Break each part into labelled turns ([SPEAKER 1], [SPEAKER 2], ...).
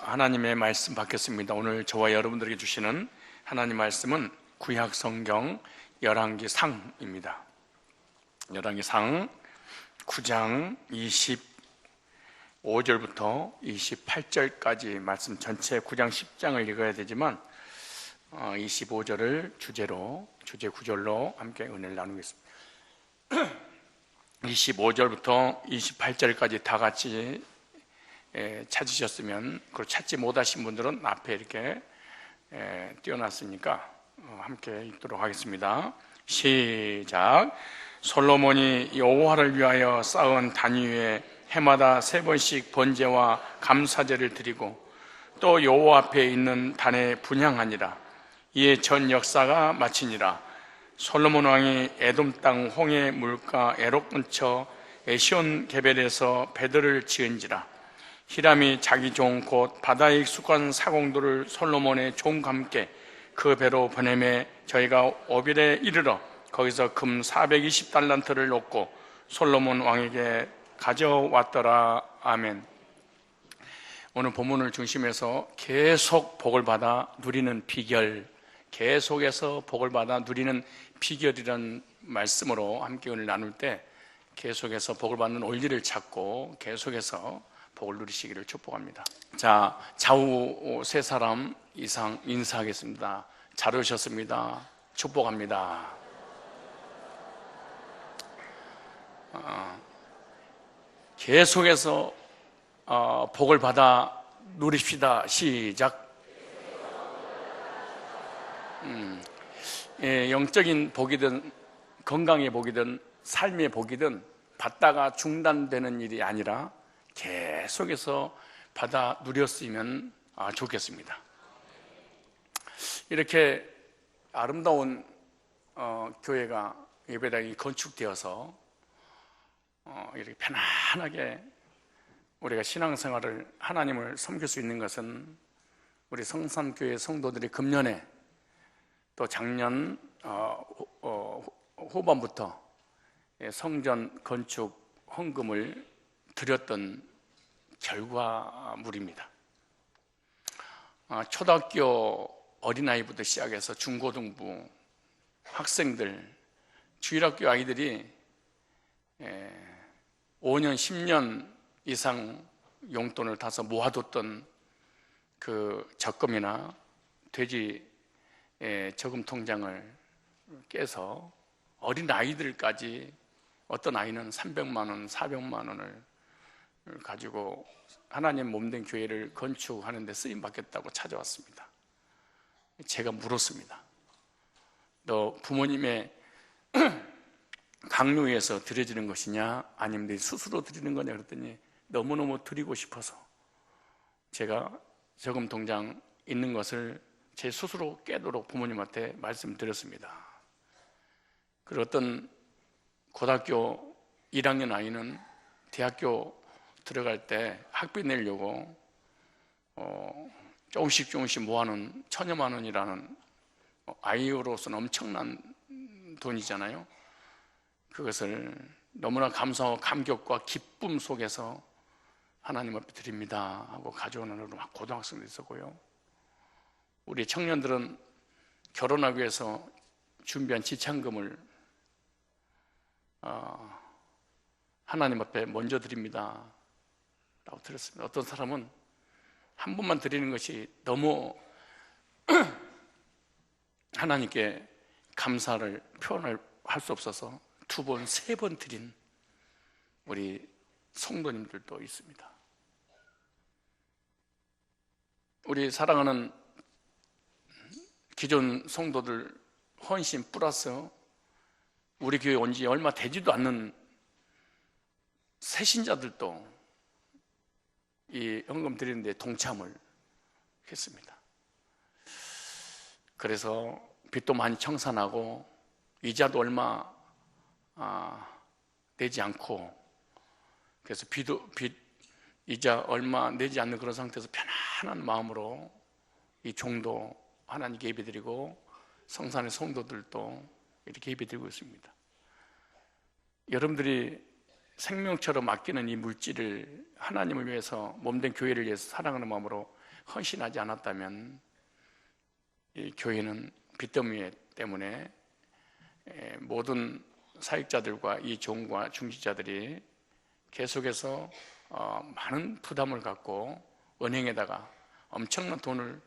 [SPEAKER 1] 하나님의 말씀 받겠습니다. 오늘 저와 여러분들에게 주시는 하나님 말씀은 구약 성경 열왕기상입니다. 열왕기상 9장 25절부터 28절까지 말씀 전체 9장 10장을 읽어야 되지만 25절을 주제 구절로 함께 은혜를 나누겠습니다. 25절부터 28절까지 다 같이 찾으셨으면, 그리고 찾지 못하신 분들은 앞에 이렇게 띄워놨으니까 함께 읽도록 하겠습니다. 시작. 솔로몬이 여호와를 위하여 쌓은 단 위에 해마다 3번씩 번제와 감사제를 드리고 또 여호와 앞에 있는 단에 분향하니라. 이에 전 역사가 마치니라. 솔로몬 왕이 에돔 땅 홍해 물가 에록 근처 에시온 게벨에서 배들을 지은지라. 히람이 자기 종 곧 바다에 익숙한 사공도를 솔로몬의 종과 함께 그 배로 보내매 저희가 오빌에 이르러 거기서 금 420달란트를 얻고 솔로몬 왕에게 가져왔더라. 아멘. 오늘 본문을 중심해서 계속 복을 받아 누리는 비결, 계속해서 복을 받아 누리는 비결이라는 말씀으로 함께 오늘 나눌 때 계속해서 복을 받는 원리를 찾고 계속해서 복을 누리시기를 축복합니다. 자, 좌우 세 사람 이상 인사하겠습니다. 잘 오셨습니다. 축복합니다. 계속해서 복을 받아 누립시다. 시작. 영적인 복이든 건강의 복이든 삶의 복이든 받다가 중단되는 일이 아니라 계속해서 받아 누렸으면 좋겠습니다. 이렇게 아름다운 교회가, 예배당이 건축되어서 이렇게 편안하게 우리가 신앙생활을, 하나님을 섬길 수 있는 것은 우리 성산교회 성도들이 금년에 또 작년 후반부터 성전 건축 헌금을 드렸던 결과물입니다. 초등학교 어린아이부터 시작해서 중고등부 학생들, 주일학교 아이들이 5년, 10년 이상 용돈을 타서 모아뒀던 그 적금이나 돼지 저금 통장을 깨서 어린아이들까지, 어떤 아이는 300만 원, 400만 원을 가지고 하나님 몸된 교회를 건축하는 데 쓰임받겠다고 찾아왔습니다. 제가 물었습니다. 너 부모님의 강요해서 드려지는 것이냐, 아니면 네 스스로 드리는 거냐 그랬더니 너무너무 드리고 싶어서 제가 저금 통장 있는 것을 제 스스로 깨도록 부모님한테 말씀드렸습니다. 그리고 어떤 고등학교 1학년 아이는 대학교 들어갈 때 학비 내려고 조금씩 모아놓은 1,000여만 원이라는 아이로서는 엄청난 돈이잖아요. 그것을 너무나 감사하고 감격과 기쁨 속에서 하나님 앞에 드립니다 하고 가져오는 고등학생도 있었고요. 우리 청년들은 결혼하기 위해서 준비한 지참금을 하나님 앞에 먼저 드립니다 라고 들었습니다. 어떤 사람은 한 번만 드리는 것이 너무 하나님께 감사를 표현할 수 없어서 2번, 3번 드린 우리 성도님들도 있습니다. 우리 사랑하는 기존 성도들 헌신 플러스 우리 교회 온 지 얼마 되지도 않는 새신자들도 이 헌금 드리는 데 동참을 했습니다. 그래서 빚도 많이 청산하고 이자도 얼마 내지 않고, 그래서 빚 이자 얼마 내지 않는 그런 상태에서 편안한 마음으로 이 종도 하나님께 예배드리고 성산의 성도들도 이렇게 예배드리고 있습니다. 여러분들이 생명처럼 아끼는 이 물질을 하나님을 위해서, 몸된 교회를 위해서 사랑하는 마음으로 헌신하지 않았다면 이 교회는 빚더미 때문에 모든 사역자들과 이 종과 중직자들이 계속해서 많은 부담을 갖고 은행에다가 엄청난 돈을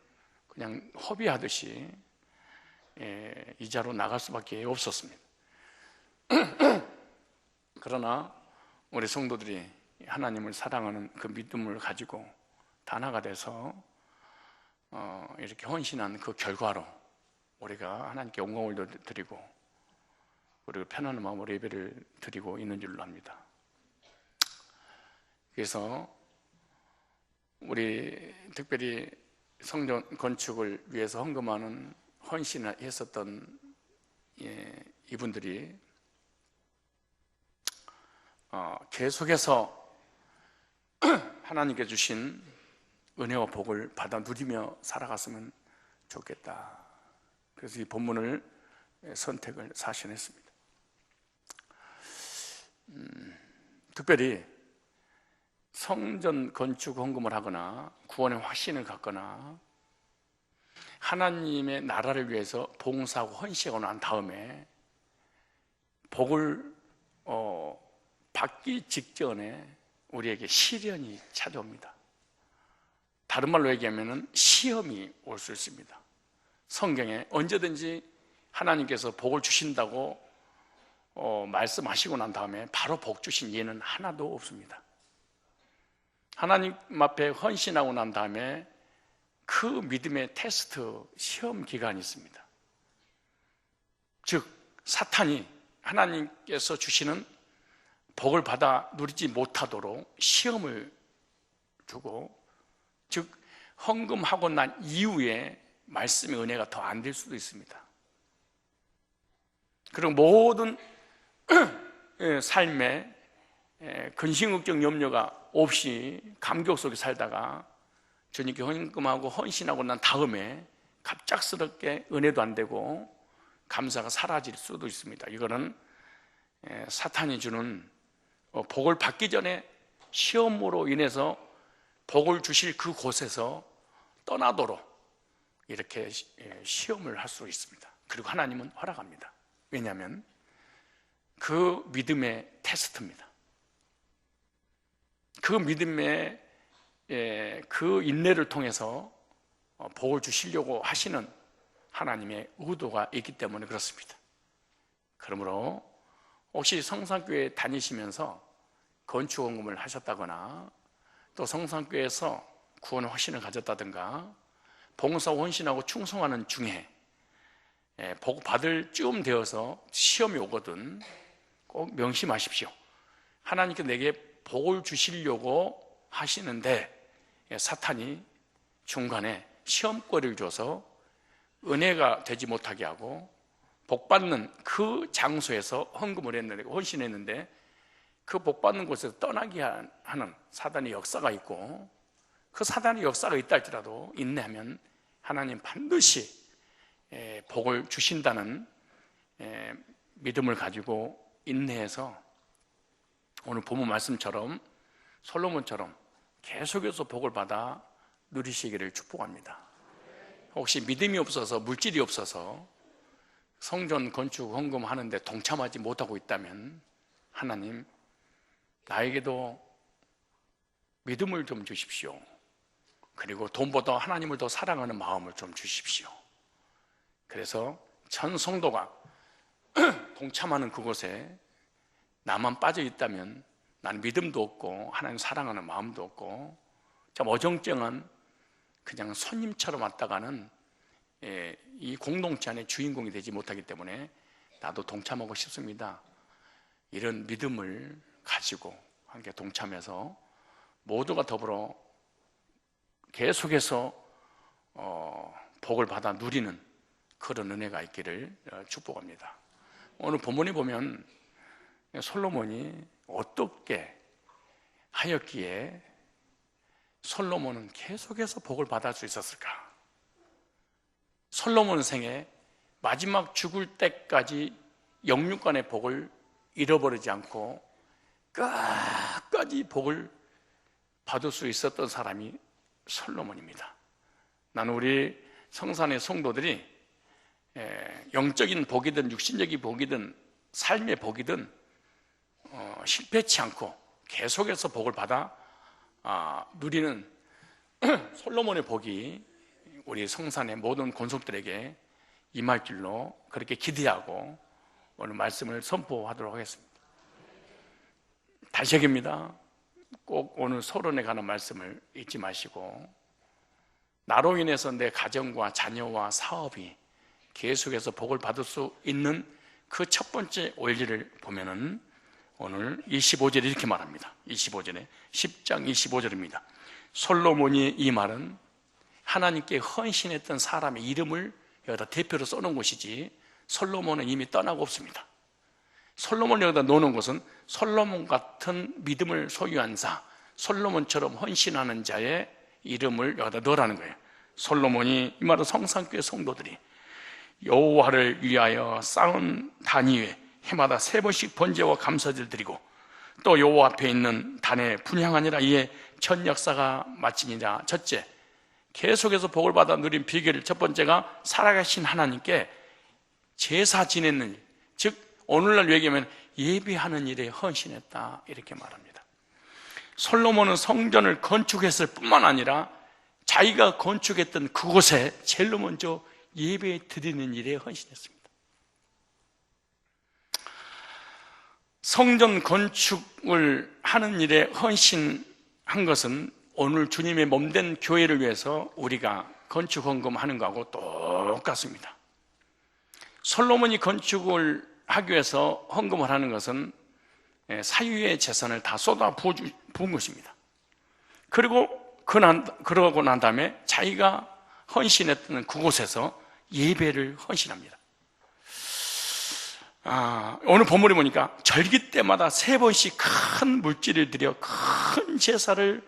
[SPEAKER 1] 그냥 허비하듯이 이자로 나갈 수밖에 없었습니다. 그러나 우리 성도들이 하나님을 사랑하는 그 믿음을 가지고 단합가 돼서 이렇게 헌신한 그 결과로 우리가 하나님께 영광을 드리고 그리고 편안한 마음으로 예배를 드리고 있는 줄로 압니다. 그래서 우리 특별히 성전 건축을 위해서 헌금하는 헌신을 했었던 이분들이 계속해서 하나님께 주신 은혜와 복을 받아 누리며 살아갔으면 좋겠다. 그래서 이 본문을 선택을 사신했습니다. 특별히 성전 건축 헌금을 하거나 구원의 확신을 갖거나 하나님의 나라를 위해서 봉사하고 헌신하고 난 다음에 복을 받기 직전에 우리에게 시련이 찾아옵니다. 다른 말로 얘기하면 시험이 올 수 있습니다. 성경에 언제든지 하나님께서 복을 주신다고 말씀하시고 난 다음에 바로 복 주신 예는 하나도 없습니다. 하나님 앞에 헌신하고 난 다음에 그 믿음의 테스트, 시험 기간이 있습니다. 즉 사탄이 하나님께서 주시는 복을 받아 누리지 못하도록 시험을 주고, 즉 헌금하고 난 이후에 말씀의 은혜가 더 안 될 수도 있습니다. 그리고 모든 삶에 근심걱정 염려가 없이 감격 속에 살다가 주님께 헌금하고 헌신하고 난 다음에 갑작스럽게 은혜도 안 되고 감사가 사라질 수도 있습니다. 이거는 사탄이 주는 복을 받기 전에 시험으로 인해서 복을 주실 그곳에서 떠나도록 이렇게 시험을 할 수 있습니다. 그리고 하나님은 허락합니다. 왜냐하면 그 믿음의 테스트입니다. 그 믿음의 그 인내를 통해서 복을 주시려고 하시는 하나님의 의도가 있기 때문에 그렇습니다. 그러므로 혹시 성산교회 다니시면서 건축헌금을 하셨다거나 또 성산교회에서 구원의 확신을 가졌다든가 봉사 헌신하고 충성하는 중에 복 받을 쯤 되어서 시험이 오거든 꼭 명심하십시오. 하나님께 내게 복을 주시려고 하시는데 사탄이 중간에 시험거리를 줘서 은혜가 되지 못하게 하고 복받는 그 장소에서 헌금을 했는데, 헌신했는데 그 복받는 곳에서 떠나게 하는 사단의 역사가 있고, 그 사단의 역사가 있다 할지라도 인내하면 하나님 반드시 복을 주신다는 믿음을 가지고 인내해서 오늘 본문 말씀처럼 솔로몬처럼 계속해서 복을 받아 누리시기를 축복합니다. 혹시 믿음이 없어서 물질이 없어서 성전 건축 헌금하는데 동참하지 못하고 있다면 하나님 나에게도 믿음을 좀 주십시오. 그리고 돈보다 하나님을 더 사랑하는 마음을 좀 주십시오. 그래서 전 성도가 동참하는 그곳에 나만 빠져 있다면 나는 믿음도 없고 하나님 사랑하는 마음도 없고 참 어정쩡한 그냥 손님처럼 왔다가는 이 공동체 안에 주인공이 되지 못하기 때문에 나도 동참하고 싶습니다. 이런 믿음을 가지고 함께 동참해서 모두가 더불어 계속해서 복을 받아 누리는 그런 은혜가 있기를 축복합니다. 오늘 본문에 보면 솔로몬이 어떻게 하였기에 솔로몬은 계속해서 복을 받을 수 있었을까? 솔로몬 생에 마지막 죽을 때까지 영육간의 복을 잃어버리지 않고 끝까지 복을 받을 수 있었던 사람이 솔로몬입니다. 나는 우리 성산의 성도들이 영적인 복이든 육신적인 복이든 삶의 복이든 실패치 않고 계속해서 복을 받아 누리는 솔로몬의 복이 우리 성산의 모든 권속들에게 임할 줄로 그렇게 기대하고 오늘 말씀을 선포하도록 하겠습니다. 다시 얘기입니다. 꼭 오늘 서론에 관한 말씀을 잊지 마시고, 나로 인해서 내 가정과 자녀와 사업이 계속해서 복을 받을 수 있는 그 첫 번째 원리를 보면은 오늘 25절에 이렇게 말합니다. 25절에 10장 25절입니다. 솔로몬이 이 말은 하나님께 헌신했던 사람의 이름을 여기다 대표로 써놓은 것이지 솔로몬은 이미 떠나고 없습니다. 솔로몬을 여기다 놓는 것은 솔로몬 같은 믿음을 소유한 자, 솔로몬처럼 헌신하는 자의 이름을 여기다 넣으라는 거예요. 솔로몬이, 이 말은 성산교회 성도들이 여호와를 위하여 쌓은 단 위에 해마다 3번씩 번제와 감사제를 드리고 또 여호와 앞에 있는 단에 분향하니라. 이에 전 역사가 마치니라. 첫째, 계속해서 복을 받아 누린 비결, 첫 번째가 살아계신 하나님께 제사 지내는 일, 즉 오늘날 얘기하면 예배하는 일에 헌신했다, 이렇게 말합니다. 솔로몬은 성전을 건축했을 뿐만 아니라 자기가 건축했던 그곳에 제일 먼저 예배 드리는 일에 헌신했습니다. 성전 건축을 하는 일에 헌신한 것은 오늘 주님의 몸된 교회를 위해서 우리가 건축 헌금하는 거하고 똑같습니다. 솔로몬이 건축을 하기 위해서 헌금을 하는 것은 사유의 재산을 다 쏟아 부은 것입니다. 그러고 난 다음에 자기가 헌신했던 그곳에서 예배를 헌신합니다. 오늘 본문에 보니까 절기 때마다 3번씩 큰 물질을 들여 큰 제사를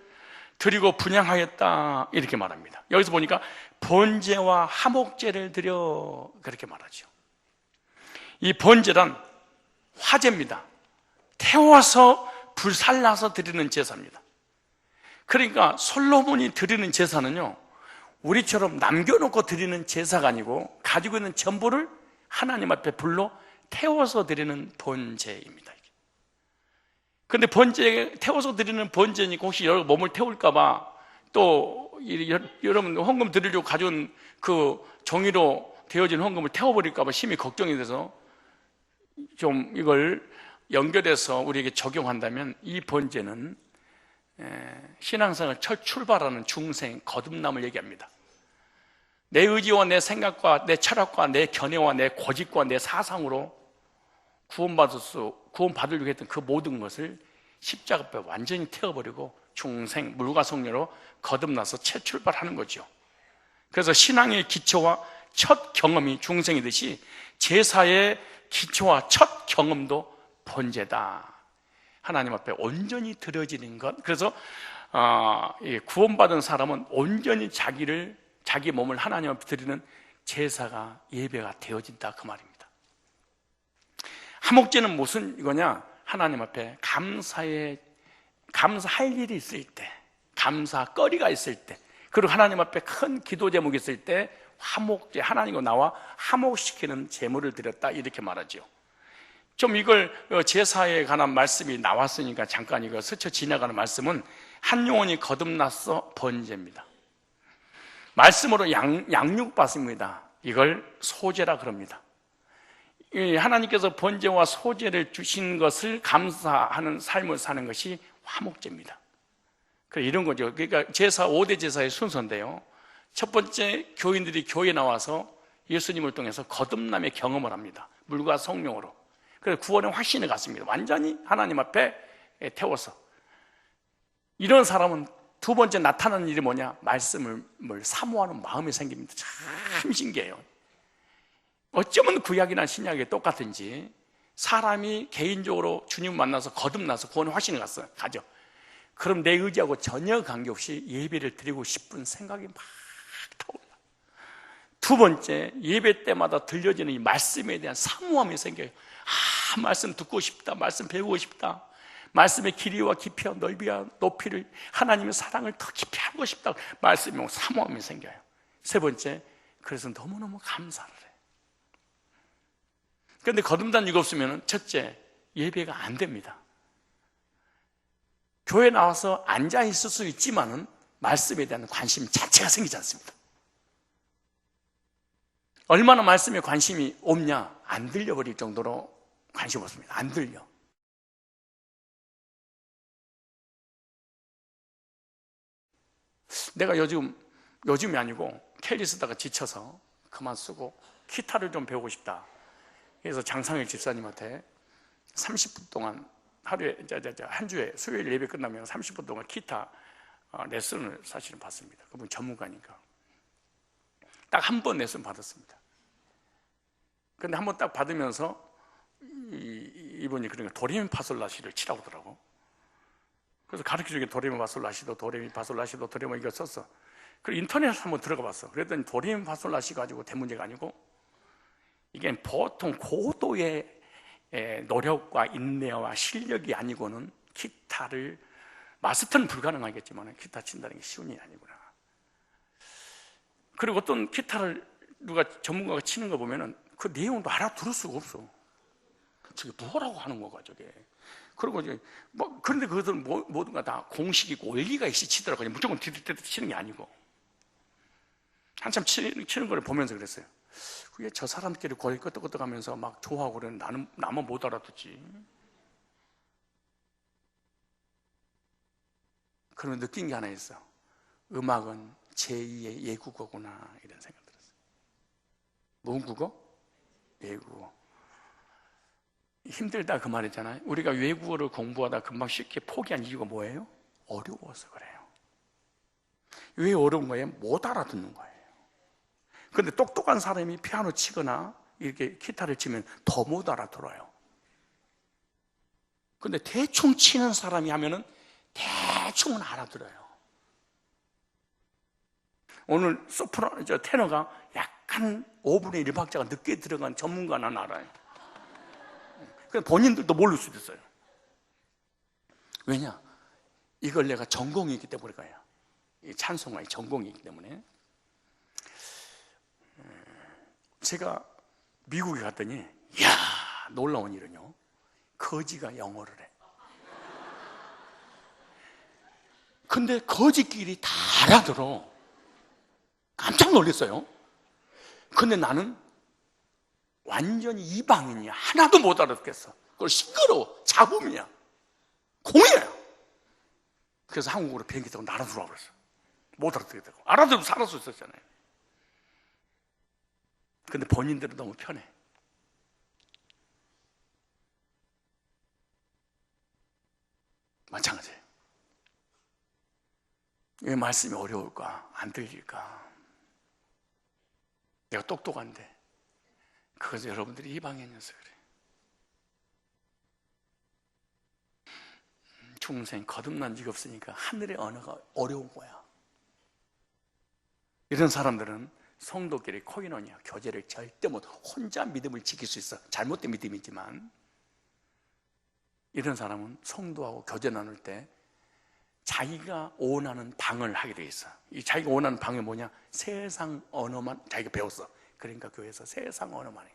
[SPEAKER 1] 드리고 분향하였다, 이렇게 말합니다. 여기서 보니까 번제와 화목제를 드려, 그렇게 말하죠. 이 번제란 화제입니다. 태워서 불살라서 드리는 제사입니다. 그러니까 솔로몬이 드리는 제사는요, 우리처럼 남겨놓고 드리는 제사가 아니고 가지고 있는 전부를 하나님 앞에 불러 태워서 드리는 번제입니다. 그런데 태워서 드리는 번제니까 혹시 여러분 몸을 태울까봐 또 여러분 헌금 드리려고 가져온 그 종이로 되어진 헌금을 태워버릴까봐 심히 걱정이 돼서 좀 이걸 연결해서 우리에게 적용한다면, 이 번제는 신앙생활 첫 출발하는 중생 거듭남을 얘기합니다. 내 의지와 내 생각과 내 철학과 내 견해와 내 고집과 내 사상으로 구원받으려고 했던 그 모든 것을 십자가 앞에 완전히 태워버리고 중생, 물과 성령으로 거듭나서 재출발하는 거죠. 그래서 신앙의 기초와 첫 경험이 중생이듯이 제사의 기초와 첫 경험도 번제다. 하나님 앞에 온전히 드려지는 것. 그래서 구원받은 사람은 온전히 자기 몸을 하나님 앞에 드리는 제사가, 예배가 되어진다, 그 말입니다. 화목제는 무슨 이거냐? 하나님 앞에 감사할 일이 있을 때, 감사거리가 있을 때, 그리고 하나님 앞에 큰 기도 제목이 있을 때 화목제, 하나님과 나와 화목시키는 제물을 드렸다, 이렇게 말하죠. 좀 이걸 제사에 관한 말씀이 나왔으니까 잠깐 이거 스쳐 지나가는 말씀은 한 영혼이 거듭났어 번제입니다. 말씀으로 양육받습니다. 이걸 소제라 그럽니다. 하나님께서 번제와 소제를 주신 것을 감사하는 삶을 사는 것이 화목제입니다. 이런 거죠. 그러니까 제사, 5대 제사의 순서인데요, 첫 번째, 교인들이 교회에 나와서 예수님을 통해서 거듭남의 경험을 합니다. 물과 성령으로. 그래서 구원의 확신을 갖습니다. 완전히 하나님 앞에 태워서. 이런 사람은 두 번째 나타나는 일이 뭐냐? 말씀을 사모하는 마음이 생깁니다. 참 신기해요. 어쩌면 구약이나 신약이 똑같은지 사람이 개인적으로 주님 만나서 거듭나서 구원의 확신을 가져. 그럼 내 의지하고 전혀 관계없이 예배를 드리고 싶은 생각이 막 타올라. 두 번째, 예배 때마다 들려지는 이 말씀에 대한 사모함이 생겨요. 말씀 듣고 싶다, 말씀 배우고 싶다, 말씀의 길이와 깊이와 넓이와 높이를, 하나님의 사랑을 더 깊이 알고 싶다, 말씀에 사모함이 생겨요. 세 번째, 그래서 너무너무 감사를 해. 그런데 거듭난 이가 없으면 첫째, 예배가 안 됩니다. 교회 나와서 앉아 있을 수 있지만은 말씀에 대한 관심 자체가 생기지 않습니다. 얼마나 말씀에 관심이 없냐? 안 들려버릴 정도로 관심 없습니다. 안 들려. 내가 요즘이 아니고 켈리 쓰다가 지쳐서 그만 쓰고 기타를 좀 배우고 싶다. 그래서 장상혁 집사님한테 30분 동안 하루에 한 주에 수요일 예배 끝나면 30분 동안 기타 레슨을 사실은 받습니다. 그분 전문가니까. 딱 한 번 레슨 받았습니다. 근데 한 번 딱 받으면서 이분이 그러니까 도레미파솔라시를 치라고 하더라고. 그래서 가르쳐주기 도레미파솔라시도 도레미파솔라시도 도레미 이거 썼어. 그리고 인터넷에 한번 들어가 봤어. 그랬더니 도레미파솔라시 가지고 된 문제가 아니고 이게 보통 고도의 노력과 인내와 실력이 아니고는 기타를 마스터는 불가능하겠지만 기타 친다는 게 쉬운 일이 아니구나. 그리고 어떤 기타를 누가 전문가가 치는 거 보면은 그 내용도 알아들을 수가 없어. 저게 뭐라고 하는 거가 저게. 그리고 이제 뭐 그런데 그것들은 모두가 다 공식이고 원리가 있이 치더라고요. 무조건 디디디디 치는 게 아니고. 한참 치는 걸 보면서 그랬어요. 왜 저 사람끼리 거의 끄떡끄떡하면서 막 좋아하고 그러는 나만 못 알아듣지. 그러면 느낀 게 하나 있어. 음악은 제2의 예국어구나 이런 생각 들었어요. 뭔 국어? 외국어. 힘들다 그 말이잖아요. 우리가 외국어를 공부하다 금방 쉽게 포기한 이유가 뭐예요? 어려워서 그래요. 왜 어려운 거예요? 못 알아듣는 거예요. 그런데 똑똑한 사람이 피아노 치거나 이렇게 기타를 치면 더 못 알아들어요. 그런데 대충 치는 사람이 하면은 대충은 알아들어요. 오늘 테너가 약간 5분의 1박자가 늦게 들어간 전문가는 알아요. 본인들도 모를 수도 있어요. 왜냐? 이걸 내가 전공이기 때문에 그래요. 찬송가의 전공이기 때문에. 제가 미국에 갔더니 이야 놀라운 일은요, 거지가 영어를 해. 근데 거지끼리 다 알아들어. 깜짝 놀랐어요. 근데 나는 완전히 이방인이야. 하나도 못 알아듣겠어. 그걸 시끄러워. 잡음이야. 공이야. 그래서 한국으로 비행기 타고 날아 들어와 버렸어. 못 알아듣겠다고. 알아들으면 살을 수 있었잖아요. 근데 본인들은 너무 편해. 마찬가지예요. 왜 말씀이 어려울까? 안 들릴까? 내가 똑똑한데 그것은 여러분들이 이방인이어서 그래. 중생 거듭난 지가 없으니까 하늘의 언어가 어려운 거야. 이런 사람들은 성도끼리 코이노니아 교제를 절대 못, 혼자 믿음을 지킬 수 있어. 잘못된 믿음이지만 이런 사람은 성도하고 교제 나눌 때 자기가 원하는 방을 하게 돼 있어. 이 자기가 원하는 방이 뭐냐? 세상 언어만 자기가 배웠어. 그러니까 교회에서 세상 언어만 해.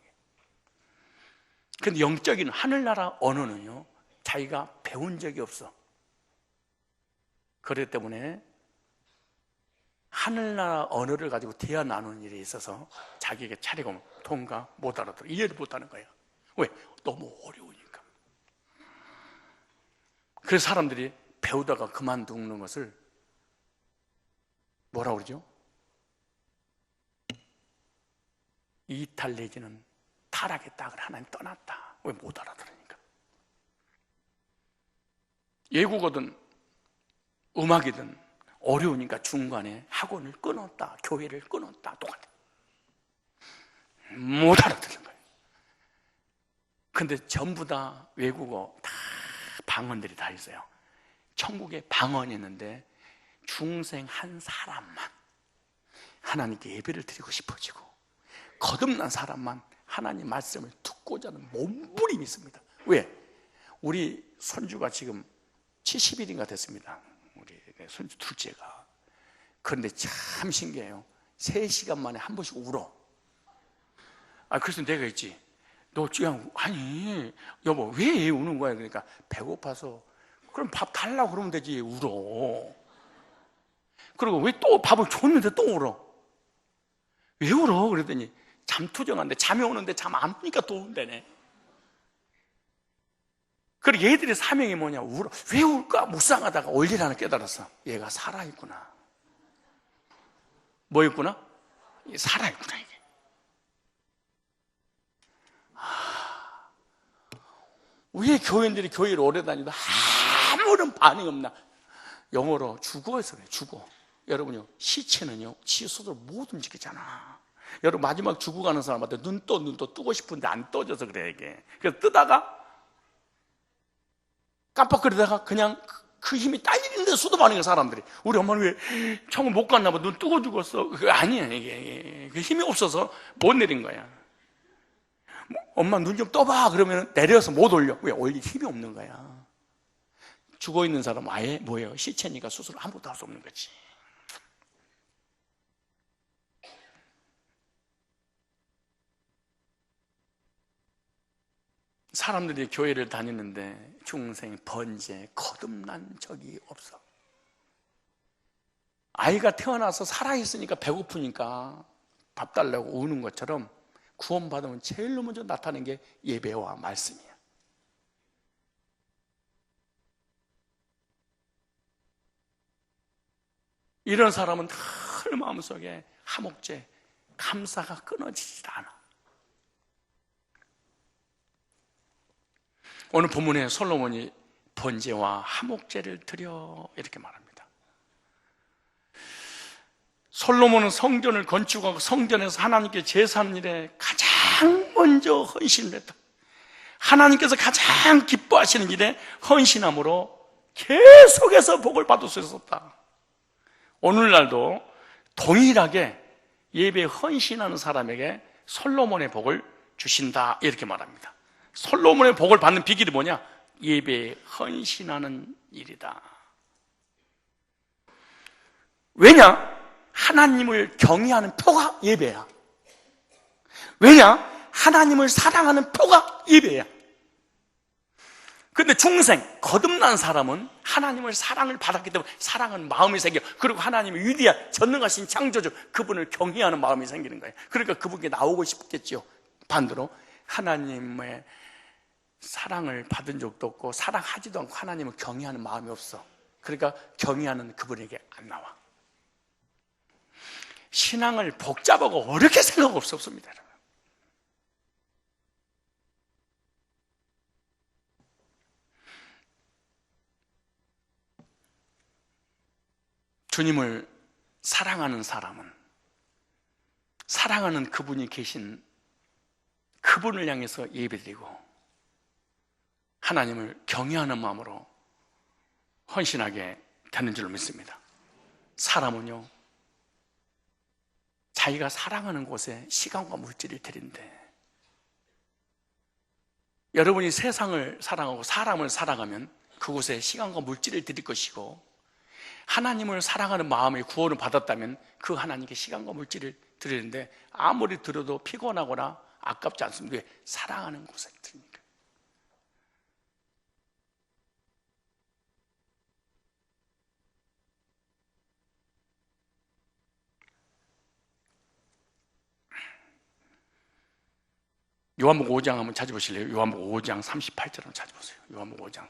[SPEAKER 1] 근데 영적인 하늘나라 언어는요, 자기가 배운 적이 없어. 그렇기 때문에 하늘나라 언어를 가지고 대화 나누는 일에 있어서 자기에게 차리고 통과 못 알아들어. 이해를 못하는 거야. 왜? 너무 어려우니까. 그래서 사람들이 배우다가 그만두는 것을 뭐라고 그러죠? 이탈 내지는 타락의 땅을 하나님 떠났다. 왜? 못 알아들으니까. 외국어든 음악이든 어려우니까 중간에 학원을 끊었다, 교회를 끊었다, 똑같아. 못 알아듣는 거예요. 근데 전부 다 외국어 다 방언들이 다 있어요. 천국에 방언이 있는데 중생 한 사람만 하나님께 예배를 드리고 싶어지고 거듭난 사람만 하나님 말씀을 듣고자 하는 몸부림이 있습니다. 왜? 우리 손주가 지금 70일인가 됐습니다. 우리 손주 둘째가. 그런데 참 신기해요. 3시간 만에 한 번씩 울어. 그래서 내가 했지. 너 그냥, 아니, 여보, 왜 우는 거야? 그러니까, 배고파서. 그럼 밥 달라고 그러면 되지, 울어. 그리고 왜 또 밥을 줬는데 또 울어? 왜 울어? 그랬더니, 잠투정한데, 잠이 오는데 잠 안 오니까 또 운다네. 그리고 얘들의 사명이 뭐냐? 울어. 왜 울까? 묵상하다가 원리를 하나 깨달았어. 얘가 살아있구나. 뭐 있구나? 살아있구나, 이게. 왜 교인들이 교회를 오래 다니도 아무런 반응이 없나? 영어로 죽어서 그래, 죽어. 여러분요, 시체는요, 지 스스로 못 움직이잖아. 여러분, 마지막 죽어가는 사람한테 눈 뜨고 싶은데 안 떠져서 그래, 이게. 그래서 뜨다가, 깜빡거리다가 그냥 그 힘이 딸리는데 수도 많은 거야, 사람들이. 우리 엄마는 왜 청을 못 갔나 봐, 눈 뜨고 죽었어. 그거 아니야, 이게. 그 힘이 없어서 못 내린 거야. 엄마 눈 좀 떠봐. 그러면 내려서 못 올려. 왜? 올릴 힘이 없는 거야. 죽어있는 사람은 아예 뭐예요? 시체니까 스스로 아무것도 할 수 없는 거지. 사람들이 교회를 다니는데 중생, 번제, 거듭난 적이 없어. 아이가 태어나서 살아있으니까 배고프니까 밥 달라고 우는 것처럼 구원받으면 제일 먼저 나타나는 게 예배와 말씀이야. 이런 사람은 늘 마음속에 화목제, 감사가 끊어지지 않아. 오늘 본문에 솔로몬이 번제와 화목제를 드려 이렇게 말합니다. 솔로몬은 성전을 건축하고 성전에서 하나님께 제사하는 일에 가장 먼저 헌신을 했다. 하나님께서 가장 기뻐하시는 일에 헌신함으로 계속해서 복을 받을 수 있었다. 오늘날도 동일하게 예배에 헌신하는 사람에게 솔로몬의 복을 주신다 이렇게 말합니다. 솔로몬의 복을 받는 비결이 뭐냐? 예배에 헌신하는 일이다. 왜냐? 하나님을 경외하는 표가 예배야. 왜냐? 하나님을 사랑하는 표가 예배야. 근데 중생, 거듭난 사람은 하나님을 사랑을 받았기 때문에 사랑하는 마음이 생겨. 그리고 하나님의 위대한 전능하신 창조주 그분을 경외하는 마음이 생기는 거예요. 그러니까 그분께 나오고 싶겠죠. 반대로 하나님의 사랑을 받은 적도 없고 사랑하지도 않고 하나님을 경외하는 마음이 없어. 그러니까 경외하는 그분에게 안 나와. 신앙을 복잡하고 어렵게 생각 없습니다. 주님을 사랑하는 사람은 사랑하는 그분이 계신 그분을 향해서 예배드리고 하나님을 경외하는 마음으로 헌신하게 되는 줄 믿습니다. 사람은요, 자기가 사랑하는 곳에 시간과 물질을 드린대. 여러분이 세상을 사랑하고 사람을 사랑하면 그곳에 시간과 물질을 드릴 것이고 하나님을 사랑하는 마음의 구원을 받았다면 그 하나님께 시간과 물질을 드리는데 아무리 들어도 피곤하거나 아깝지 않습니다. 왜? 사랑하는 곳에 드리니까. 요한복음 5장 한번 찾아보실래요? 요한복음 5장 38절 한번 찾아보세요. 요한복음 5장.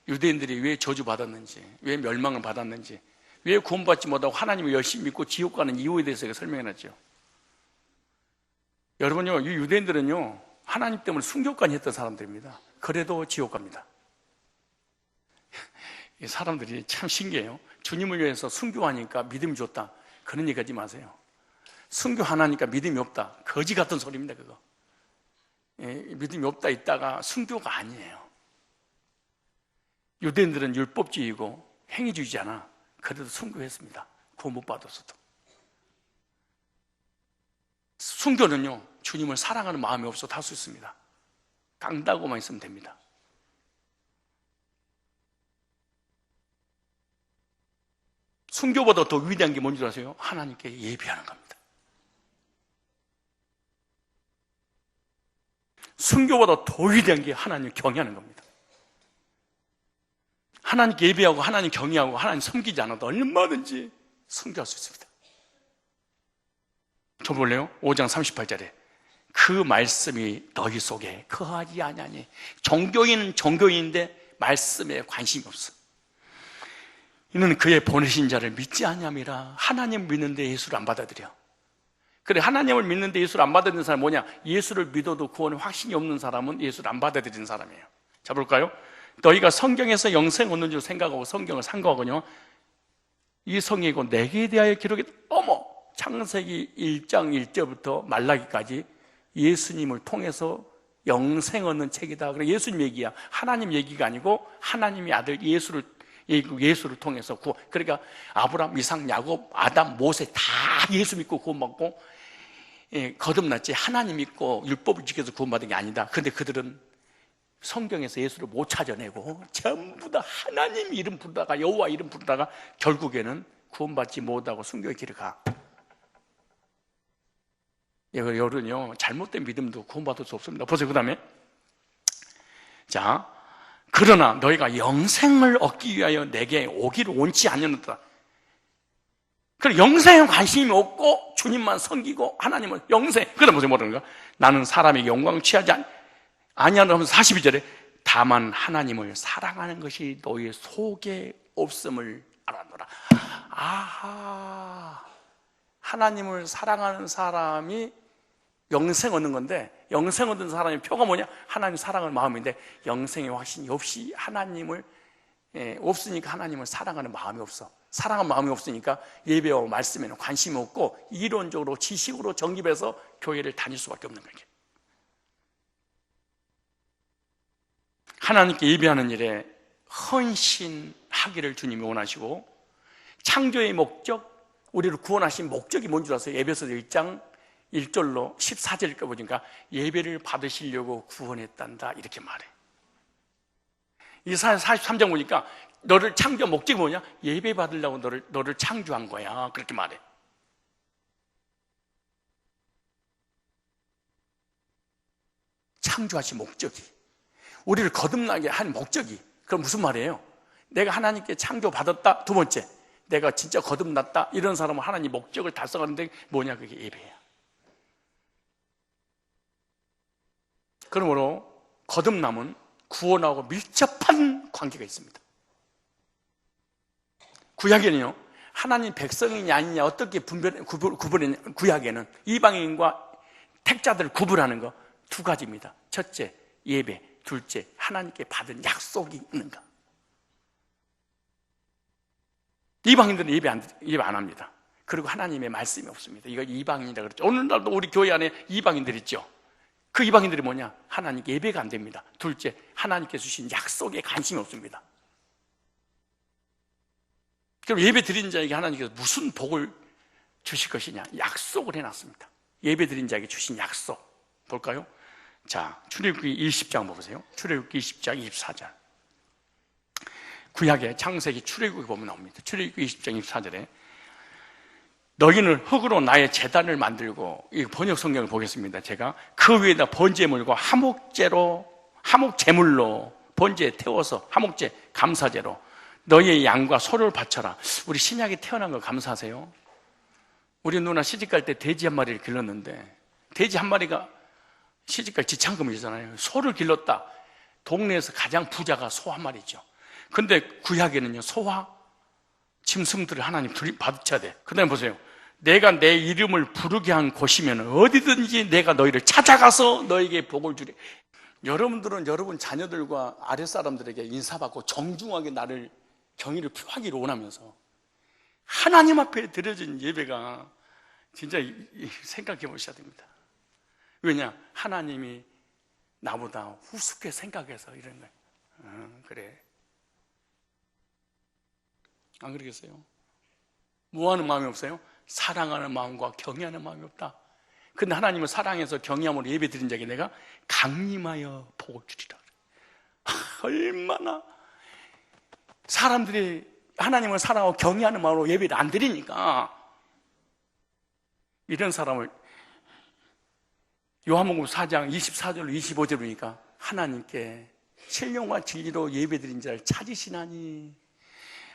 [SPEAKER 1] 유대인들이 왜 저주받았는지, 왜 멸망을 받았는지, 왜 구원받지 못하고 하나님을 열심히 믿고 지옥 가는 이유에 대해서 설명해놨죠. 여러분요, 이 유대인들은요 하나님 때문에 순교까지 했던 사람들입니다. 그래도 지옥 갑니다. 이 사람들이 참 신기해요. 주님을 위해서 순교하니까 믿음이 좋다, 그런 얘기 하지 마세요. 순교하니까 믿음이 없다, 거지 같은 소리입니다. 그거 믿음이 없다 있다가 순교가 아니에요. 유대인들은 율법주의고 행위주의잖아. 그래도 순교했습니다. 구원 못 받았어도. 순교는요, 주님을 사랑하는 마음이 없어도 할 수 있습니다. 깡다고만 있으면 됩니다. 순교보다 더 위대한 게 뭔지 아세요? 하나님께 예배하는 겁니다. 순교보다 더 위대한 게 하나님 경외하는 겁니다. 하나님 예배하고 하나님 경외하고 하나님 섬기지 않아도 얼마든지 순교할 수 있습니다. 저 볼래요? 5장 38절에 그 말씀이 너희 속에 거하지 아니하니. 종교인은 종교인인데 말씀에 관심이 없어. 이는 그의 보내신 자를 믿지 아니함이라. 하나님 믿는데 예수를 안 받아들여. 그래, 하나님을 믿는데 예수를 안 받아들이는 사람은 뭐냐? 예수를 믿어도 구원에 확신이 없는 사람은 예수를 안 받아들이는 사람이에요. 자, 볼까요? 너희가 성경에서 영생 얻는 줄 생각하고 성경을 산 거거든요. 이 성경이고 내게 대하여 기록이, 어머! 창세기 1장 1절부터 말라기까지 예수님을 통해서 영생 얻는 책이다. 그래, 예수님 얘기야. 하나님 얘기가 아니고 하나님의 아들 예수를 통해서 구원. 그러니까 아브라함, 이삭, 야곱, 아담, 모세 다 예수 믿고 구원받고 거듭났지, 하나님 믿고 율법을 지켜서 구원받은 게 아니다. 그런데 그들은 성경에서 예수를 못 찾아내고 전부 다 하나님 이름 부르다가 여호와 이름 부르다가 결국에는 구원받지 못하고 순교의 길을 가. 여러분요, 잘못된 믿음도 구원받을 수 없습니다. 보세요. 그 다음에, 자, 그러나 너희가 영생을 얻기 위하여 내게 오기를 원치 아니하노라. 그래, 영생에 관심이 없고 주님만 섬기고 하나님은 영생. 그러다 보세요. 뭐라는가? 나는 사람의 영광을 취하지 아니하노라 하면서 42절에 다만 하나님을 사랑하는 것이 너희 속에 없음을 알아노라. 아하, 하나님을 사랑하는 사람이 영생 얻는 건데, 영생 얻는 사람의 표가 뭐냐? 하나님 사랑하는 마음인데 영생의 확신이 없이 하나님을 없으니까 하나님을 사랑하는 마음이 없어. 사랑하는 마음이 없으니까 예배와 말씀에는 관심이 없고 이론적으로 지식으로 정립해서 교회를 다닐 수밖에 없는 거예요. 하나님께 예배하는 일에 헌신하기를 주님이 원하시고, 창조의 목적, 우리를 구원하신 목적이 뭔 줄 아세요? 에베소서 1장 1절로 14절까지 보니까 예배를 받으시려고 구원했단다 이렇게 말해. 이사야 43장 보니까 너를 창조 목적이 뭐냐? 예배 받으려고 너를 창조한 거야 그렇게 말해. 창조하신 목적이, 우리를 거듭나게 한 목적이, 그럼 무슨 말이에요? 내가 하나님께 창조받았다. 두 번째, 내가 진짜 거듭났다. 이런 사람은 하나님 목적을 달성하는데 뭐냐? 그게 예배야. 그러므로 거듭남은 구원하고 밀접한 관계가 있습니다. 구약에는요, 하나님 백성이냐 아니냐 어떻게 구분했냐? 구약에는 이방인과 택자들을 구분하는 거 두 가지입니다. 첫째, 예배. 둘째, 하나님께 받은 약속이 있는가. 이방인들은 예배 안 합니다. 그리고 하나님의 말씀이 없습니다. 이거 이방인이라 그랬죠. 오늘날도 우리 교회 안에 이방인들 있죠. 그 이방인들이 뭐냐? 하나님께 예배가 안 됩니다. 둘째, 하나님께 주신 약속에 관심이 없습니다. 그럼 예배 드린 자에게 하나님께서 무슨 복을 주실 것이냐? 약속을 해놨습니다. 예배 드린 자에게 주신 약속 볼까요? 자, 출애굽기 20장 보세요. 출애굽기 20장 24절. 구약의 창세기 출애굽기 보면 나옵니다. 출애굽기 20장 24절에 너희는 흙으로 나의 제단을 만들고, 이 번역 성경을 보겠습니다. 제가 그 위에다 번제물과 화목제물로 번제에 태워서, 화목제 감사제로 너희의 양과 소를 바쳐라. 우리 신약에 태어난 거 감사하세요? 우리 누나 시집갈 때 돼지 한 마리를 길렀는데, 돼지 한 마리가 시집갈 지참금이잖아요. 소를 길렀다. 동네에서 가장 부자가 소 한 마리죠. 근데 구약에는요, 소와 짐승들을 하나님 받쳐야 돼. 그 다음에 보세요. 내가 내 이름을 부르게 한 곳이면 어디든지 내가 너희를 찾아가서 너에게 복을 주리. 여러분들은 여러분 자녀들과 아랫사람들에게 인사받고 정중하게 나를 경의를 표하기를 원하면서 하나님 앞에 드려진 예배가 진짜 생각해 보셔야 됩니다. 왜냐? 하나님이 나보다 우습게 생각해서 이런 거예요. 그래. 안 그러겠어요? 뭐 하는 마음이 없어요? 사랑하는 마음과 경외하는 마음이 없다. 근데 하나님을 사랑해서 경외함으로 예배 드린 자에게 내가 강림하여 복을 주리라. 얼마나 사람들이 하나님을 사랑하고 경외하는 마음으로 예배를 안 드리니까 이런 사람을 요한복음 4장 24절로 25절이니까 하나님께 신령과 진리로 예배드린 자를 찾으시나니,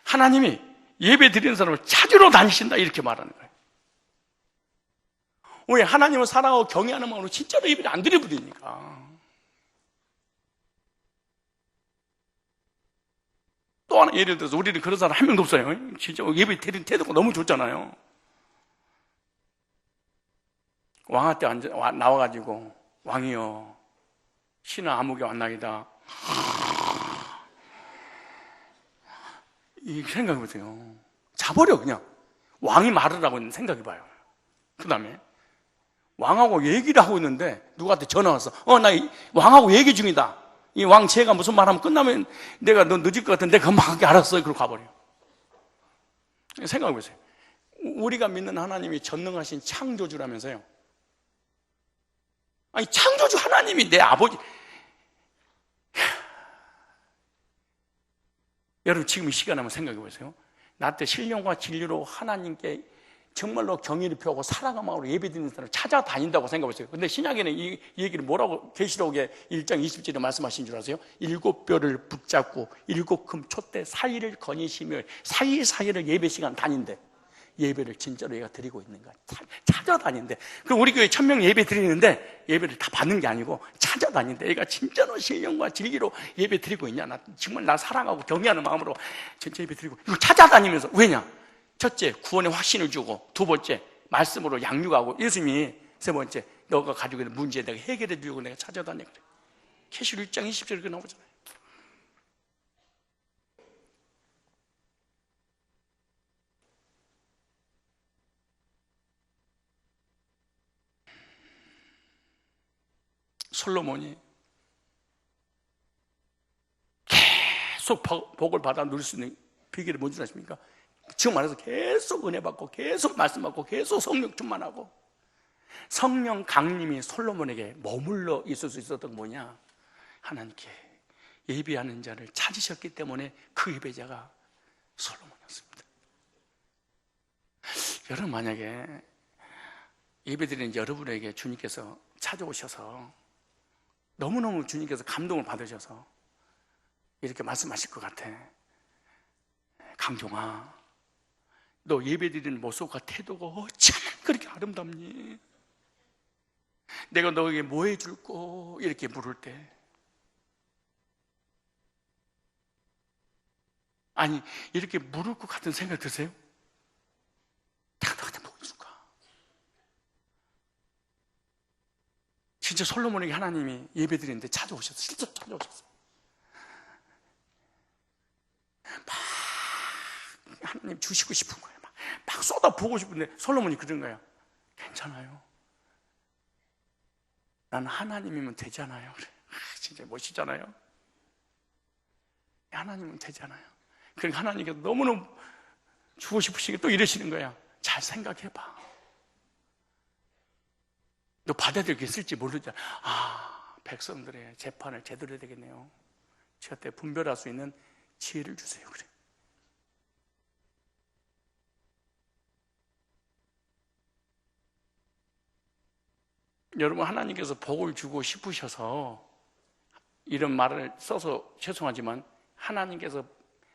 [SPEAKER 1] 하나님이 예배드리는 사람을 찾으러 다니신다 이렇게 말하는 거예요. 왜? 하나님을 사랑하고 경외하는 마음으로 진짜로 예배를 안 드려버리니까. 또 하나 예를 들어서 우리는 그런 사람 한 명도 없어요. 진짜 예배 드리는 태도가 너무 좋잖아요. 왕 때 나와가지고 왕이여 신은 암흑에 왔나이다 이 생각해보세요. 자버려 그냥. 왕이 말을 하고 있는 생각해봐요. 그 다음에 왕하고 얘기를 하고 있는데 누구한테 전화 왔어. 나 왕하고 얘기 중이다. 이 왕 제가 무슨 말하면 끝나면 내가 너 늦을 것 같은데 금방 하게 알았어요. 그러고 가버려. 생각해보세요. 우리가 믿는 하나님이 전능하신 창조주라면서요. 아니 창조주 하나님이 내 아버지. 여러분 지금 이 시간 한번 생각해 보세요. 나 때 신령과 진리로 하나님께 정말로 경의를 표하고 사랑의 마음으로 예배드리는 사람을 찾아다닌다고 생각해 보세요. 근데 신약에는 이 얘기를 뭐라고 계시록의 1장 20절에 말씀하신 줄 아세요? 7뼈를 붙잡고 7금 촛대 사이를 거니시며 사이사이를 예배 시간 다닌대. 예배를 진짜로 얘가 드리고 있는 거야. 찾아다닌대. 그럼 우리 교회 1000명 예배 드리는데 예배를 다 받는 게 아니고 찾아다닌대. 얘가 진짜로 신령과 진리로 예배 드리고 있냐? 나 정말 나 사랑하고 경외하는 마음으로 진짜 예배 드리고 이거 찾아다니면서. 왜냐? 첫째, 구원의 확신을 주고, 두 번째, 말씀으로 양육하고, 예수님이 세 번째, 너가 가지고 있는 문제에 내가 해결해 주려고 내가 찾아다녀. 그래. 계시록 1장 20절에 그렇게 나오잖아요. 솔로몬이 계속 복을 받아 누릴 수 있는 비결이 뭔지 아십니까? 지금 말해서 계속 은혜 받고 계속 말씀 받고 계속 성령 충만하고 성령 강림이 솔로몬에게 머물러 있을 수 있었던 뭐냐? 하나님께 예배하는 자를 찾으셨기 때문에 그 예배자가 솔로몬이었습니다. 여러분 만약에 예배드리는 여러분에게 주님께서 찾아오셔서 너무너무 주님께서 감동을 받으셔서 이렇게 말씀하실 것 같아. 강종아, 너 예배드리는 모습과 태도가 어쩜 그렇게 아름답니? 내가 너에게 뭐 해줄꼬? 이렇게 물을 때, 아니 이렇게 물을 것 같은 생각 드세요? 내가 너한테 뭐 해줄까? 진짜 솔로몬에게 하나님이 예배드리는데 찾아오셨어요. 실제로 찾아오셨어요. 막 하나님 주시고 싶은 거예요. 막 쏟아부고 싶은데 솔로몬이 그런 거예요. 괜찮아요. 난 하나님이면 되잖아요. 그래. 진짜 멋있잖아요. 하나님은 되잖아요. 그러니까 하나님께서 너무너무 주고 싶으시게 또 이러시는 거야. 잘 생각해봐. 너 받아야 될 게 있을지 모르잖아. 백성들의 재판을 제대로 해야 되겠네요. 저때 분별할 수 있는 지혜를 주세요. 그래. 여러분 하나님께서 복을 주고 싶으셔서 이런 말을 써서 죄송하지만 하나님께서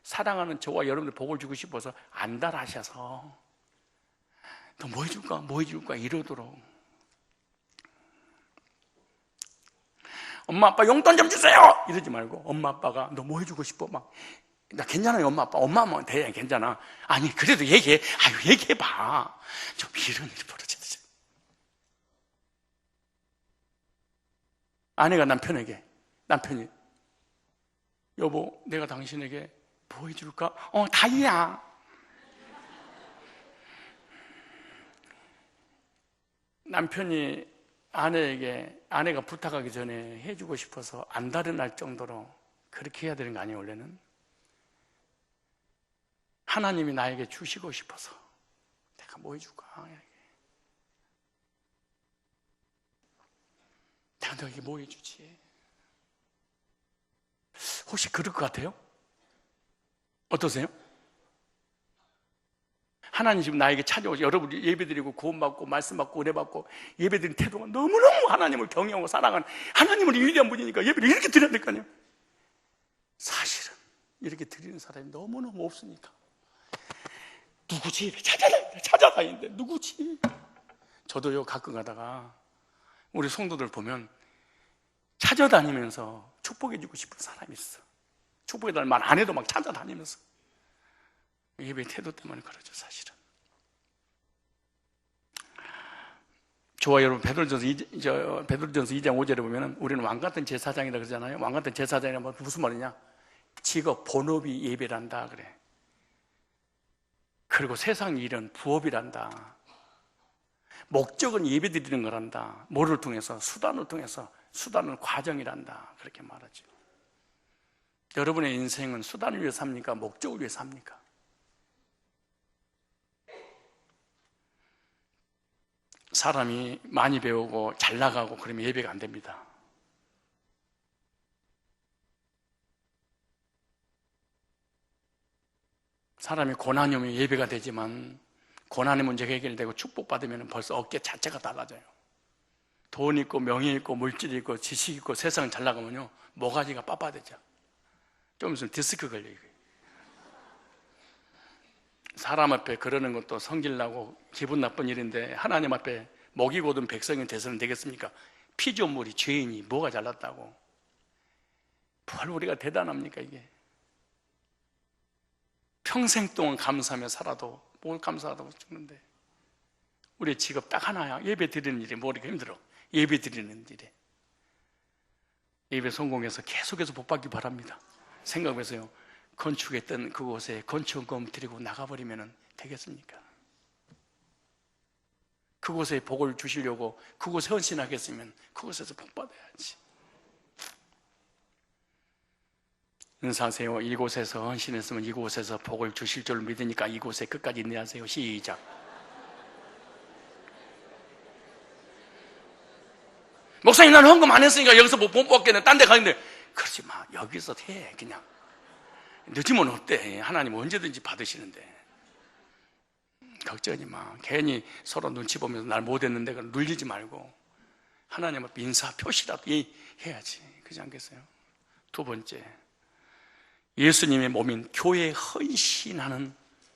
[SPEAKER 1] 사랑하는 저와 여러분들 복을 주고 싶어서 안달하셔서 너 뭐 해줄까? 뭐 해줄까? 이러도록 엄마 아빠 용돈 좀 주세요! 이러지 말고 엄마 아빠가 너 뭐 해주고 싶어? 막 나 괜찮아요 엄마 아빠. 엄마 하면 돼. 괜찮아. 아니 그래도 얘기해. 얘기해봐. 좀 이런 일이 벌어지듯이. 아내가 남편이 여보 내가 당신에게 뭐 해줄까? 다이야. 남편이 아내가 부탁하기 전에 해주고 싶어서 안달이 날 정도로 그렇게 해야 되는 거 아니에요? 원래는 하나님이 나에게 주시고 싶어서 내가 뭐 해줄까? 내가 너에게 뭐 해주지? 혹시 그럴 것 같아요? 어떠세요? 하나님 지금 나에게 찾아오셔. 여러분이 예배드리고 구원받고 말씀받고 은혜받고 예배드리는 태도가 너무너무 하나님을 경외하고 사랑하는 하나님을 위대한 분이니까 예배를 이렇게 드려야 될 거 아니에요. 사실은 이렇게 드리는 사람이 너무너무 없으니까 누구지? 예배 찾아다니는데 누구지? 저도요 가끔 가다가 우리 성도들 보면 찾아다니면서 축복해주고 싶은 사람이 있어. 축복해달라는 말 안 해도 막 찾아다니면서. 예배 태도 때문에 그러죠, 사실은. 저와 여러분, 베드로전서 2장 5절에 보면 우리는 왕같은 제사장이라 그러잖아요. 왕같은 제사장이란 무슨 말이냐? 직업, 본업이 예배란다 그래. 그리고 세상 일은 부업이란다. 목적은 예배 드리는 거란다. 뭐를 통해서? 수단을 통해서. 수단은 과정이란다. 그렇게 말하죠. 여러분의 인생은 수단을 위해 삽니까? 목적을 위해 삽니까? 사람이 많이 배우고 잘 나가고 그러면 예배가 안 됩니다. 사람이 고난이 오면 예배가 되지만 고난의 문제가 해결되고 축복받으면 벌써 어깨 자체가 달라져요. 돈 있고 명예 있고 물질 있고 지식 있고 세상 잘 나가면요 모가지가 빳빳해져. 좀 있으면 디스크 걸려요. 사람 앞에 그러는 것도 성질나고 기분 나쁜 일인데 하나님 앞에 목이 곧은 백성이 돼서는 되겠습니까? 피조물이 죄인이 뭐가 잘났다고. 뭘 우리가 대단합니까 이게. 평생 동안 감사하며 살아도 뭘 감사하다고 죽는데 우리의 직업 딱 하나야. 예배 드리는 일이 머리가 힘들어. 예배 드리는 일에 예배 성공해서 계속해서 복받기 바랍니다. 생각해서요 건축했던 그곳에 건축금 드리고 나가버리면 되겠습니까? 그곳에 복을 주시려고 그곳에 헌신하겠으면 그곳에서 복 받아야지. 은사하세요. 이곳에서 헌신했으면 이곳에서 복을 주실 줄 믿으니까 이곳에 끝까지 인내하세요. 시작. 목사님 나는 헌금 안 했으니까 여기서 뭐 복 받겠네. 딴 데 가는데 그러지 마. 여기서 해 그냥. 늦으면 어때? 하나님 언제든지 받으시는데. 걱정하지 마. 괜히 서로 눈치 보면서 날 못했는데 눌리지 말고 하나님 앞에 인사 표시라도 해야지. 그렇지 않겠어요? 두 번째, 예수님의 몸인 교회에 헌신하는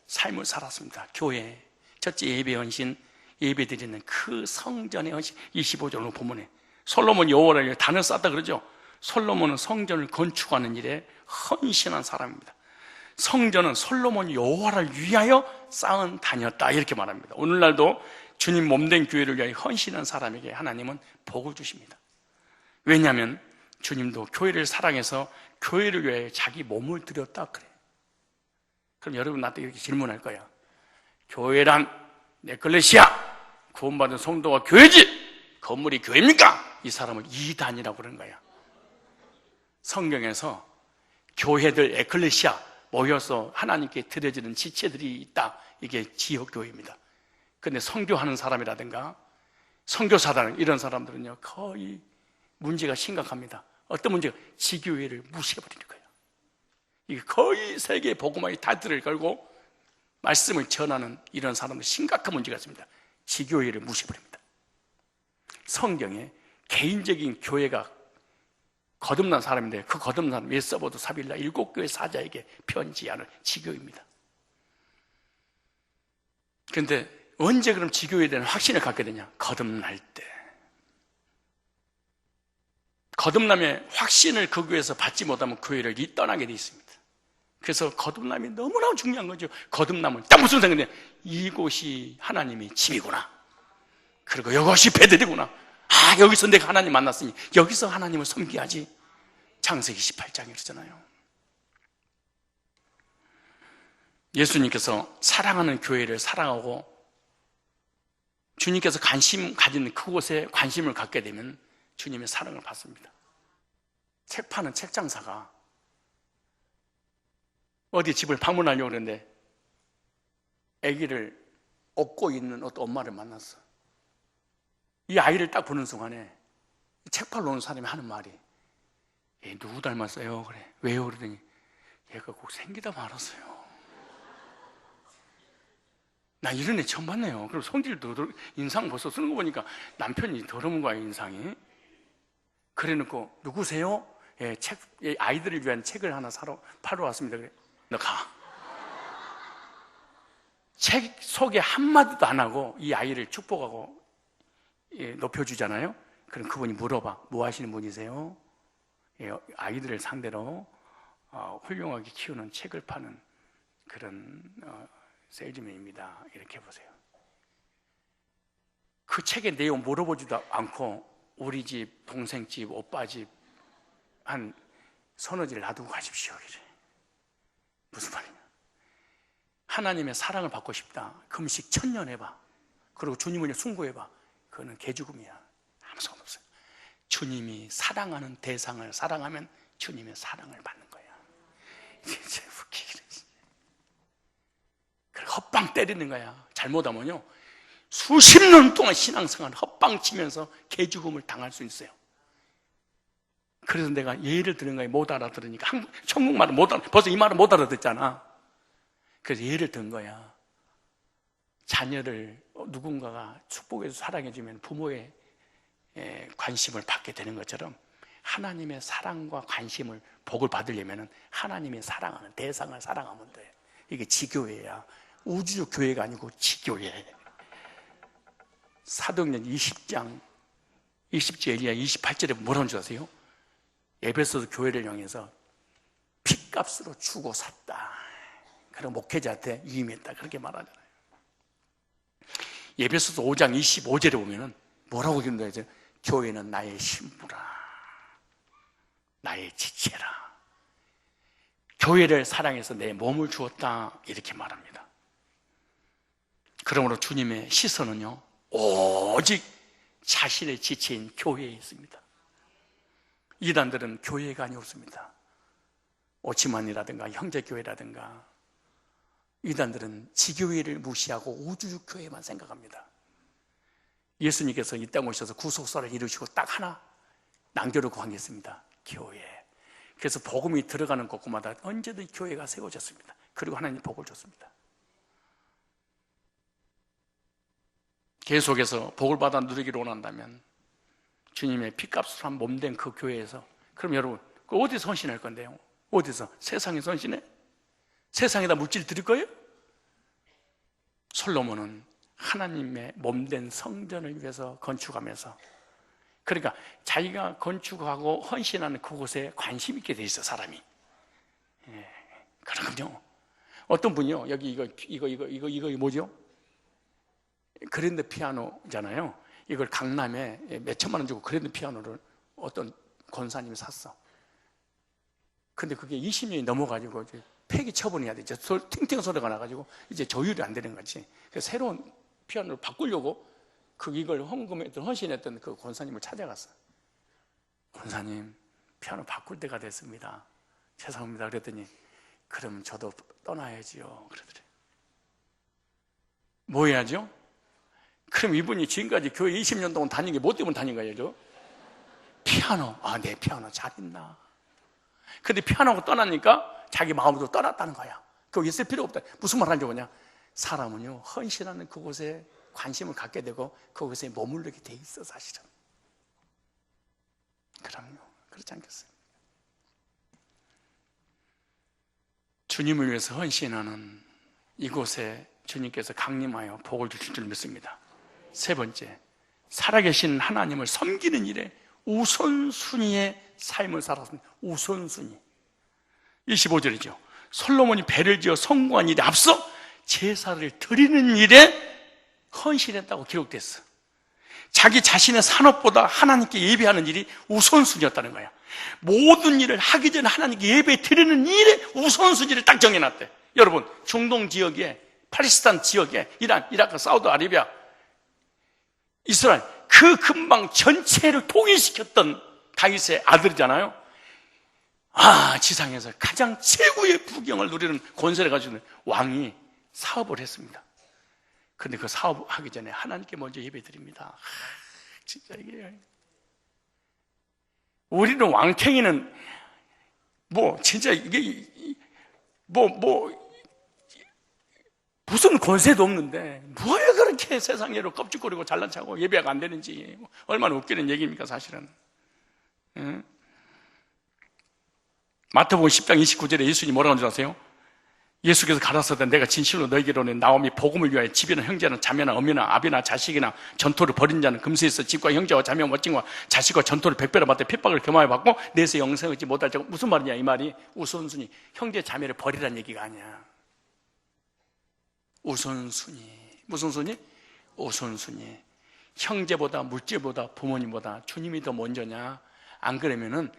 [SPEAKER 1] 삶을 살았습니다. 교회. 첫째 예배 헌신, 예배 드리는 그 성전의 헌신. 25절 본문에 솔로몬 여호와를 단을 쌓다 그러죠. 솔로몬은 성전을 건축하는 일에 헌신한 사람입니다. 성전은 솔로몬 여호와를 위하여 쌓은 단이었다 이렇게 말합니다. 오늘날도 주님 몸된 교회를 위하여 헌신한 사람에게 하나님은 복을 주십니다. 왜냐하면 주님도 교회를 사랑해서 교회를 위하여 자기 몸을 드렸다 그래. 그럼 여러분 나한테 이렇게 질문할 거야. 교회란 에클레시아 구원받은 성도가 교회지 건물이 교회입니까? 이 사람을 이단이라고 그러는 거야. 성경에서 교회들 에클레시아 모여서 하나님께 드려지는 지체들이 있다. 이게 지역교회입니다. 그런데 선교하는 사람이라든가 선교사단 이런 사람들은요 거의 문제가 심각합니다. 어떤 문제가? 지교회를 무시해버리는 거예요. 이게 거의 세계 복음화의 타이틀을 걸고 말씀을 전하는 이런 사람은 심각한 문제가 있습니다. 지교회를 무시해버립니다. 성경에 개인적인 교회가 거듭난 사람인데 그 거듭난 사람 예서보드 사빌라 7교회 사자에게 편지하는 지교입니다. 그런데 언제 그럼 지교회에 대한 확신을 갖게 되냐? 거듭날 때. 거듭남의 확신을 그 교회에서 받지 못하면 교회를 떠나게 돼 있습니다. 그래서 거듭남이 너무나 중요한 거죠. 거듭남은 딱 무슨 생각이냐? 이곳이 하나님의 집이구나. 그리고 이것이 베들이구나. 아, 여기서 내가 하나님 만났으니 여기서 하나님을 섬겨야지. 창세기 18장에 그러잖아요. 예수님께서 사랑하는 교회를 사랑하고 주님께서 관심 가진 그곳에 관심을 갖게 되면 주님의 사랑을 받습니다. 책 파는 책장사가 어디 집을 방문하려고 그러는데 아기를 업고 있는 어떤 엄마를 만났어. 이 아이를 딱 보는 순간에 책 팔러 오는 사람이 하는 말이 얘 누구 닮았어요? 그래. 왜요? 그러더니 얘가 꼭 생기다 말았어요. 나 이런 애 처음 봤네요. 그리고 성질도 인상 벌써 쓰는 거 보니까 남편이 더러운 거야, 인상이. 그래 놓고, 누구세요? 예, 아이들을 위한 책을 하나 팔러 왔습니다. 그래, 너 가. 책 소개 한마디도 안 하고 이 아이를 축복하고 높여주잖아요. 그럼 그분이 물어봐. 뭐 하시는 분이세요? 아이들을 상대로 훌륭하게 키우는 책을 파는 그런 세일즈맨입니다. 이렇게 보세요. 그 책의 내용 물어보지도 않고 우리 집, 동생 집, 오빠 집 한 서너 집 놔두고 가십시오. 이래. 무슨 말이냐? 하나님의 사랑을 받고 싶다. 금식 1000년 해봐. 그리고 주님을 순고해봐. 그거는 개죽음이야. 아무 상관없어요. 주님이 사랑하는 대상을 사랑하면 주님의 사랑을 받는 거야. 진짜 웃기긴 해. 그래, 헛방 때리는 거야. 잘못하면요, 수십 년 동안 신앙생활 헛방 치면서 개죽음을 당할 수 있어요. 그래서 내가 예를 들은 거야. 못 알아들으니까. 천국말을 못 알아. 벌써 이 말을 못 알아듣잖아. 그래서 예를 든 거야. 자녀를 누군가가 축복해서 사랑해주면 부모의 관심을 받게 되는 것처럼 하나님의 사랑과 관심을, 복을 받으려면 하나님의 사랑하는 대상을 사랑하면 돼. 이게 지교회야. 우주적 교회가 아니고 지교회. 사도행전 20장 20절 이하 28절에 뭐라는 줄 아세요? 에베소서 교회를 향해서 핏값으로 주고 샀다. 그런 목회자한테 유임했다. 그렇게 말하잖아요. 에베소서 5장 25절에 보면은 뭐라고 기록되어 있어요? 교회는 나의 신부라, 나의 지체라. 교회를 사랑해서 내 몸을 주었다. 이렇게 말합니다. 그러므로 주님의 시선은요, 오직 자신의 지체인 교회에 있습니다. 이단들은 교회가 아니었습니다. 오치만이라든가 형제교회라든가, 이단들은 지교회를 무시하고 우주적 교회만 생각합니다. 예수님께서 이 땅에 오셔서 구속사를 이루시고 딱 하나 남겨놓고 하겠습니다. 교회. 그래서 복음이 들어가는 곳마다 언제든 교회가 세워졌습니다. 그리고 하나님 복을 줬습니다. 계속해서 복을 받아 누리기를 원한다면 주님의 피값으로 한 몸된 그 교회에서, 그럼 여러분 그 어디서 헌신할 건데요? 어디서? 세상에 헌신해? 세상에다 물질 드릴 거예요? 솔로몬은 하나님의 몸된 성전을 위해서 건축하면서, 그러니까 자기가 건축하고 헌신하는 그곳에 관심 있게 돼 있어, 사람이. 그렇군요. 어떤 분이요, 여기 이거 뭐죠? 그랜드 피아노잖아요. 이걸 강남에 몇 천만 원 주고 그랜드 피아노를 어떤 권사님이 샀어. 근데 그게 20년이 넘어가지고 이제 폐기 처분해야 되죠. 팅팅 소리가 나가지고 이제 조율이 안 되는 거지. 그래서 새로운 피아노를 바꾸려고 이걸 헌신했던 그 권사님을 찾아갔어. 권사님, 피아노 바꿀 때가 됐습니다. 죄송합니다. 그랬더니, 그럼 저도 떠나야지요. 그러더래. 뭐 해야죠? 그럼 이분이 지금까지 교회 20년 동안 다닌 게 뭐 때문에 다닌 거예요? 피아노. 아, 내 피아노 잘 있나? 근데 피아노가 떠나니까 자기 마음도 떠났다는 거야. 그거 있을 필요 없다. 무슨 말 하는지 뭐냐? 사람은요, 헌신하는 그곳에 관심을 갖게 되고 그곳에 머무르게 돼 있어, 사실은. 그럼요. 그렇지 않겠어요? 주님을 위해서 헌신하는 이곳에 주님께서 강림하여 복을 주실 줄 믿습니다. 세 번째, 살아계신 하나님을 섬기는 일에 우선순위의 삶을 살았습니다. 우선순위. 25절이죠. 솔로몬이 배를 지어 성공한 일에 앞서 제사를 드리는 일에 헌신했다고 기록됐어. 자기 자신의 산업보다 하나님께 예배하는 일이 우선순위였다는 거야. 모든 일을 하기 전에 하나님께 예배 드리는 일에 우선순위를 딱 정해놨대. 여러분, 중동 지역에, 팔레스타인 지역에, 이란, 이라크, 사우디아라비아, 이스라엘, 그 근방 전체를 통일시켰던 다윗의 아들이잖아요. 지상에서 가장 최고의 부경을 누리는 권세를 가지고 있는 왕이 사업을 했습니다. 그런데 그 사업하기 전에 하나님께 먼저 예배드립니다. 진짜 이게, 우리는 왕탱이는 진짜 이게 무슨 무슨 권세도 없는데 뭘 그렇게 세상으로 껍질거리고 잘난 척하고 예배가 안 되는지 얼마나 웃기는 얘기입니까 사실은. 응? 마태복음 10장 29절에 예수님이 뭐라고 하는 줄 아세요? 예수께서 가라사대 내가 진실로 너희에게로는 나오미 복음을 위하여 집이나 형제나 자매나 어미나 아비나 자식이나 전토를 벌인 자는 금세에서 집과 형제와 자매와 멋진과 자식과 전토를 100배로 받되 핍박을 겸하여 받고 내세 영생을 얻지 못할 자고. 무슨 말이냐 이 말이? 우선순위, 형제 자매를 버리라는 얘기가 아니야. 우선순위. 무슨 순위? 우선순위. 형제보다 물질보다 부모님보다 주님이 더 먼저냐? 안 그러면은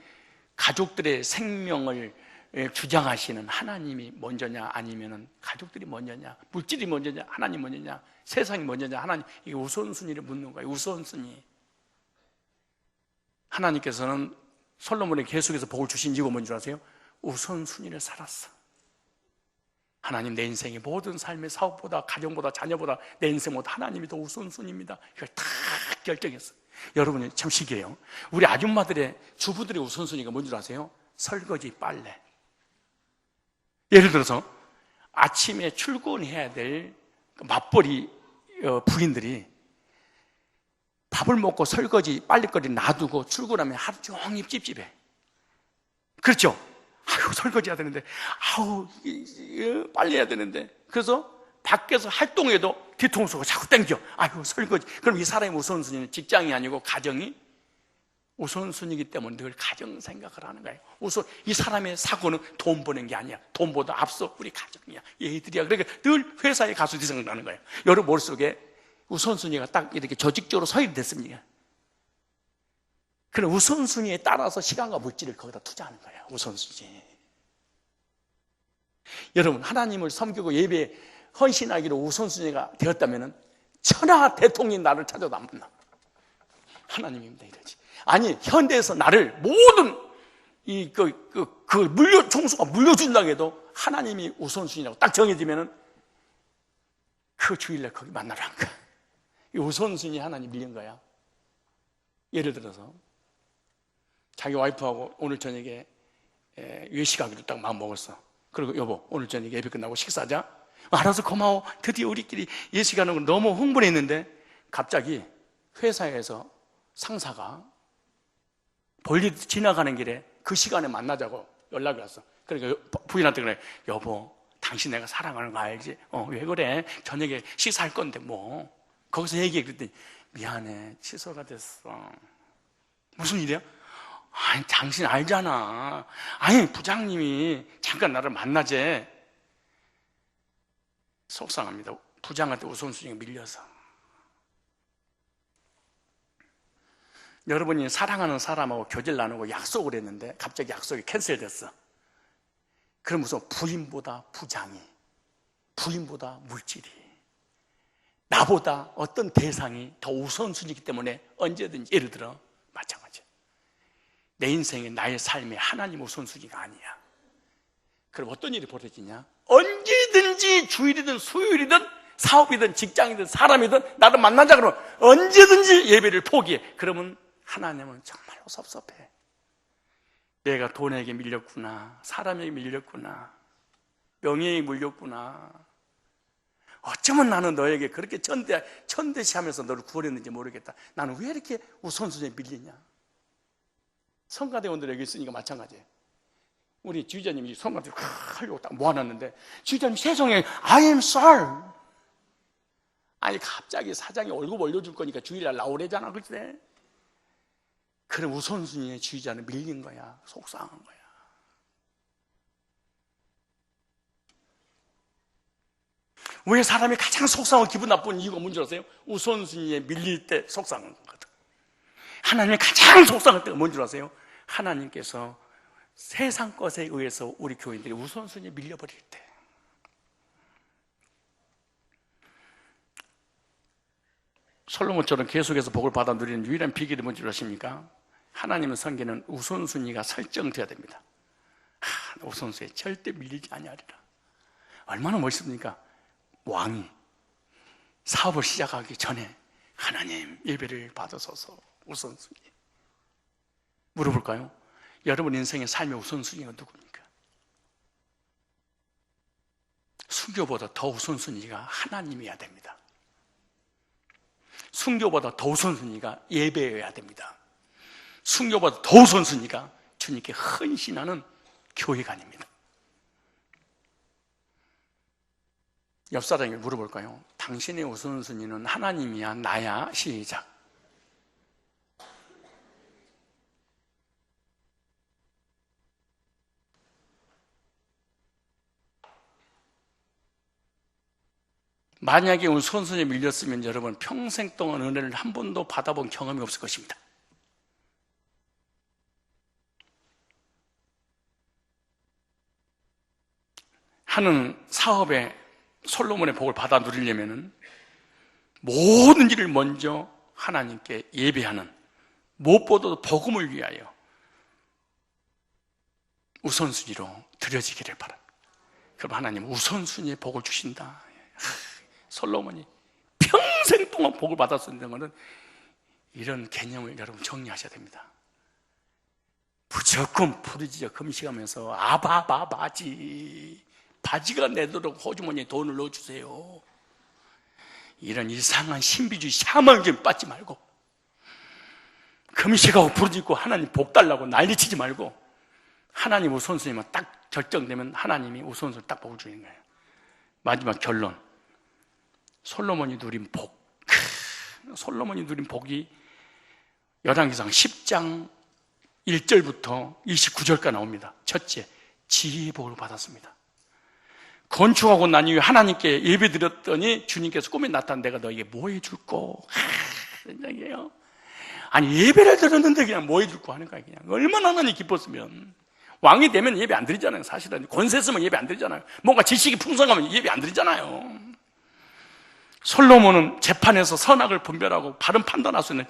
[SPEAKER 1] 가족들의 생명을 주장하시는 하나님이 먼저냐, 아니면은 가족들이 먼저냐, 물질이 먼저냐, 하나님 먼저냐, 세상이 먼저냐, 하나님. 이게 우선순위를 묻는 거예요. 우선순위. 하나님께서는 솔로몬에게 계속해서 복을 주신 이유가 뭔지 아세요? 우선순위를 살았어. 하나님, 내 인생의 모든 삶의 사업보다, 가정보다, 자녀보다, 내 인생보다 하나님이 더 우선순위입니다. 이걸 다 결정했어. 여러분이 참 신기해요. 우리 아줌마들의, 주부들의 우선순위가 뭔지 아세요? 설거지, 빨래. 예를 들어서 아침에 출근해야 될 맞벌이 부인들이 밥을 먹고 설거지, 빨래거리 놔두고 출근하면 하루 종일 찝찝해. 그렇죠? 아유, 설거지 해야 되는데, 아우, 빨리 해야 되는데. 그래서 밖에서 활동해도 뒤통수가 자꾸 땡겨. 아유, 설거지. 그럼 이 사람의 우선순위는 직장이 아니고 가정이 우선순위이기 때문에 늘 가정 생각을 하는 거예요. 우선 이 사람의 사고는 돈 버는 게 아니야. 돈보다 앞서 우리 가정이야, 얘들이야. 그러니까 늘 회사에 가서 이 생각나는 거예요. 여러분 머릿속에 우선순위가 딱 이렇게 조직적으로 서열이 됐습니다. 그럼 우선순위에 따라서 시간과 물질을 거기다 투자하는 거예요. 우선순위. 여러분, 하나님을 섬기고 예배에 헌신하기로 우선순위가 되었다면 천하 대통령이 나를 찾아도 안 만나. 하나님입니다 이러지. 아니, 현대에서 나를 모든 총수가 물려준다고 해도 하나님이 우선순위라고 딱 정해지면은 그 주일날 거기 만나러 간 거야. 이 우선순위 하나님 밀린 거야. 예를 들어서 자기 와이프하고 오늘 저녁에 외식하기로 딱 마음 먹었어. 그리고 여보, 오늘 저녁에 예배 끝나고 식사하자. 알아서 고마워. 드디어 우리끼리 예식하는 걸 너무 흥분했는데 갑자기 회사에서 상사가 볼일 지나가는 길에 그 시간에 만나자고 연락이 왔어. 그러니까 부인한테 그래. 여보, 당신 내가 사랑하는 거 알지? 왜 그래? 저녁에 식사할 건데 뭐. 거기서 얘기해. 그랬더니 미안해, 취소가 됐어. 무슨 일이야? 아니, 당신 알잖아. 아니, 부장님이 잠깐 나를 만나재. 속상합니다. 부장한테 우선순위가 밀려서. 여러분이 사랑하는 사람하고 교제를 나누고 약속을 했는데 갑자기 약속이 캔슬됐어. 그럼 무슨 부인보다 부장이, 부인보다 물질이, 나보다 어떤 대상이 더 우선순위이기 때문에 언제든지, 예를 들어 마찬가지야. 내 인생에 나의 삶에 하나님 우선순위가 아니야. 그럼 어떤 일이 벌어지냐? 언제든지 주일이든 수요일이든 사업이든 직장이든 사람이든 나를 만나자 그러면 언제든지 예배를 포기해. 그러면 하나님은 정말로 섭섭해. 내가 돈에게 밀렸구나, 사람에게 밀렸구나, 명예에 밀렸구나. 어쩌면 나는 너에게 그렇게 천대시하면서 너를 구원했는지 모르겠다. 나는 왜 이렇게 우선순위에 밀리냐? 성가대원들 여기 있으니까 마찬가지예요. 우리 지휘자님이 성가대 하려고 딱 모아놨는데 지휘자님 세상에 I am sorry. 아니, 갑자기 사장이 월급 올려줄 거니까 주일날 나오래잖아, 그때. 그럼 우선순위에 지휘자는 밀린 거야. 속상한 거야. 왜 사람이 가장 속상하고 기분 나쁜 이유가 뭔지 아세요? 우선순위에 밀릴 때 속상한 거거든. 하나님이 가장 속상할 때가 뭔지 아세요? 하나님께서 세상 것에 의해서 우리 교인들이 우선순위에 밀려버릴 때. 솔로몬처럼 계속해서 복을 받아 누리는 유일한 비결이 뭔지 아십니까? 하나님을 섬기는 우선순위가 설정돼야 됩니다. 우선순위에 절대 밀리지 아니하리라. 얼마나 멋있습니까? 왕이 사업을 시작하기 전에 하나님 예배를 받으소서. 우선순위. 물어볼까요? 여러분 인생의 삶의 우선순위가 누굽니까? 순교보다 더 우선순위가 하나님이어야 됩니다. 순교보다 더 우선순위가 예배여야 됩니다. 순교보다 더 우선순위가 주님께 헌신하는 교회가 아닙니다. 옆 사람에게 물어볼까요? 당신의 우선순위는 하나님이야, 나야? 시작. 만약에 우선순위에 밀렸으면 여러분 평생 동안 은혜를 한 번도 받아본 경험이 없을 것입니다. 하는 사업에 솔로몬의 복을 받아 누리려면 모든 일을 먼저 하나님께 예배하는, 무엇보다도 복음을 위하여 우선순위로 드려지기를 바랍니다. 그럼 하나님 우선순위에 복을 주신다. 솔로몬이 평생 동안 복을 받았었는 것은 이런 개념을 여러분 정리하셔야 됩니다. 무조건 부르짖어 금식하면서 아바바바지, 바지가 내도록 호주머니에 돈을 넣어주세요. 이런 이상한 신비주의 샤머니즘 빠지 말고, 금식하고 부르짖고 하나님 복 달라고 난리치지 말고, 하나님 우선순위만 딱 결정되면 하나님이 우선순위 딱 복을 주는 거예요. 마지막 결론, 솔로몬이 누린 복. 솔로몬이 누린 복이 열왕기상 10장 1절부터 29절까지 나옵니다. 첫째, 지혜의 복을 받았습니다. 건축하고 난 이후에 하나님께 예배 드렸더니 주님께서 꿈에 나타난, 내가 너에게 뭐 해줄꼬? 생각이에요. 아니 예배를 드렸는데 그냥 뭐 해줄꼬 하는 거야. 그냥 얼마나 하나님 기뻤으면. 왕이 되면 예배 안 드리잖아요. 사실은 권세 쓰면 예배 안 드리잖아요. 뭔가 지식이 풍성하면 예배 안 드리잖아요. 솔로몬은 재판에서 선악을 분별하고 바른 판단할 수 있는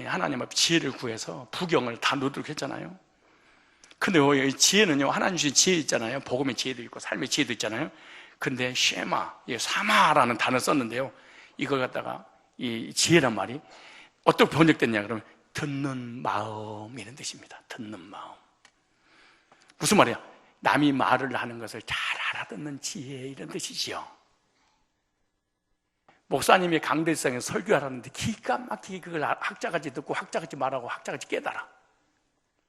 [SPEAKER 1] 하나님 앞에 지혜를 구해서 부경을 다 누르도록 했잖아요. 근데 이 지혜는요, 하나님 주신 지혜 있잖아요. 복음의 지혜도 있고 삶의 지혜도 있잖아요. 근데 쉐마, 사마라는 단어를 썼는데요, 이걸 갖다가 이 지혜란 말이 어떻게 번역됐냐 그러면 듣는 마음, 이런 뜻입니다. 듣는 마음. 무슨 말이야? 남이 말을 하는 것을 잘 알아듣는 지혜, 이런 뜻이지요. 목사님이 강대상에 설교하라는데 기가 막히게 그걸 학자같이 듣고 학자같이 말하고 학자같이 깨달아.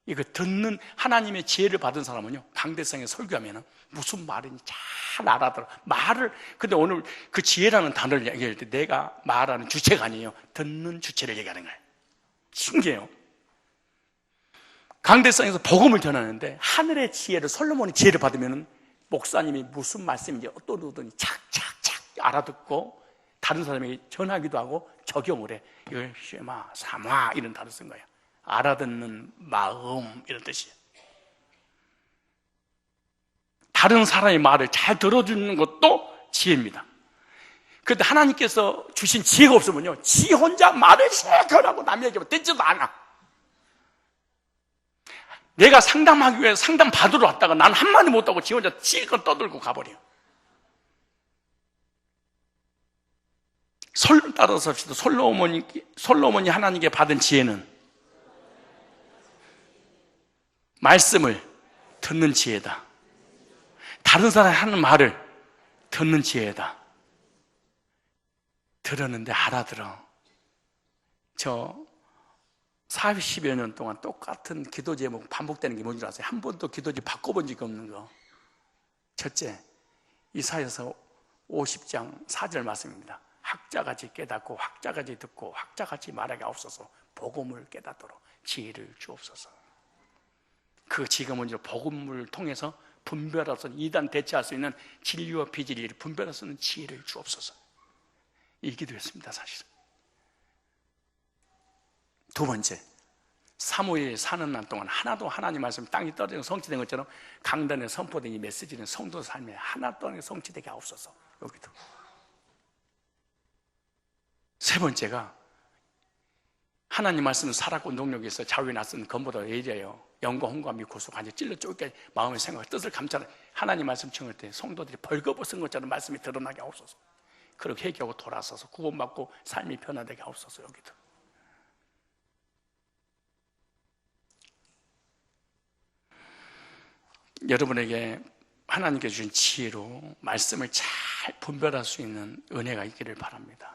[SPEAKER 1] 이거 듣는 하나님의 지혜를 받은 사람은요, 강대상에 설교하면 무슨 말인지 잘 알아들어. 말을, 근데 오늘 그 지혜라는 단어를 얘기할 때 내가 말하는 주체가 아니에요. 듣는 주체를 얘기하는 거예요. 신기해요. 강대상에서 복음을 전하는데 하늘의 지혜를, 솔로몬의 지혜를 받으면 목사님이 무슨 말씀인지 어떠더니 착착착 알아듣고 다른 사람에게 전하기도 하고 적용을 해. 이걸 쉐마, 사마 이런 단어 쓴 거예요. 알아듣는 마음, 이런 뜻이에요. 다른 사람의 말을 잘 들어주는 것도 지혜입니다. 그런데 하나님께서 주신 지혜가 없으면요, 지 혼자 말을 시작하고 남에게 듣지도 않아. 내가 상담하기 위해 상담 받으러 왔다가 난 한마디 못하고 지 혼자 지혜껏 떠들고 가버려. 따라서 합시다. 솔로몬이 하나님께 받은 지혜는 말씀을 듣는 지혜다. 다른 사람이 하는 말을 듣는 지혜다. 들었는데 알아들어. 저 40여 년 동안 똑같은 기도 제목 반복되는 게 뭔지 아세요? 한 번도 기도 제목 바꿔본 적이 없는 거. 첫째, 이사야서 50장 4절 말씀입니다. 학자같이 깨닫고 학자같이 듣고 학자같이 말하게 하옵소서. 복음을 깨닫도록 지혜를 주옵소서. 그 지혜가 먼저 복음을 통해서 분별할 수 있는, 이단 대체할 수 있는 진리와 비진리를 분별할 수 있는 지혜를 주옵소서. 이 기도였습니다. 사실은. 두 번째, 사무엘 사는 날 동안 하나도 하나님 말씀 땅이 떨어지는 성취된 것처럼 강단에 선포된 이 메시지는 성도 삶에 하나도 안 성취되게 하옵소서. 여기도. 세 번째가 하나님 말씀은 살았고 능력이 있어 자유에 낯선 검보다 예리하여 영과 홍감이 고속하니 찔러 쪼개 마음의 생각과 뜻을 감찰해 하나님 말씀 청할 때 성도들이 벌거벗은 것처럼 말씀이 드러나게 하옵소서. 그렇게 회개하고 돌아서서 구원받고 삶이 변화되게 하옵소서. 여기도. 여러분에게 하나님께 주신 지혜로 말씀을 잘 분별할 수 있는 은혜가 있기를 바랍니다.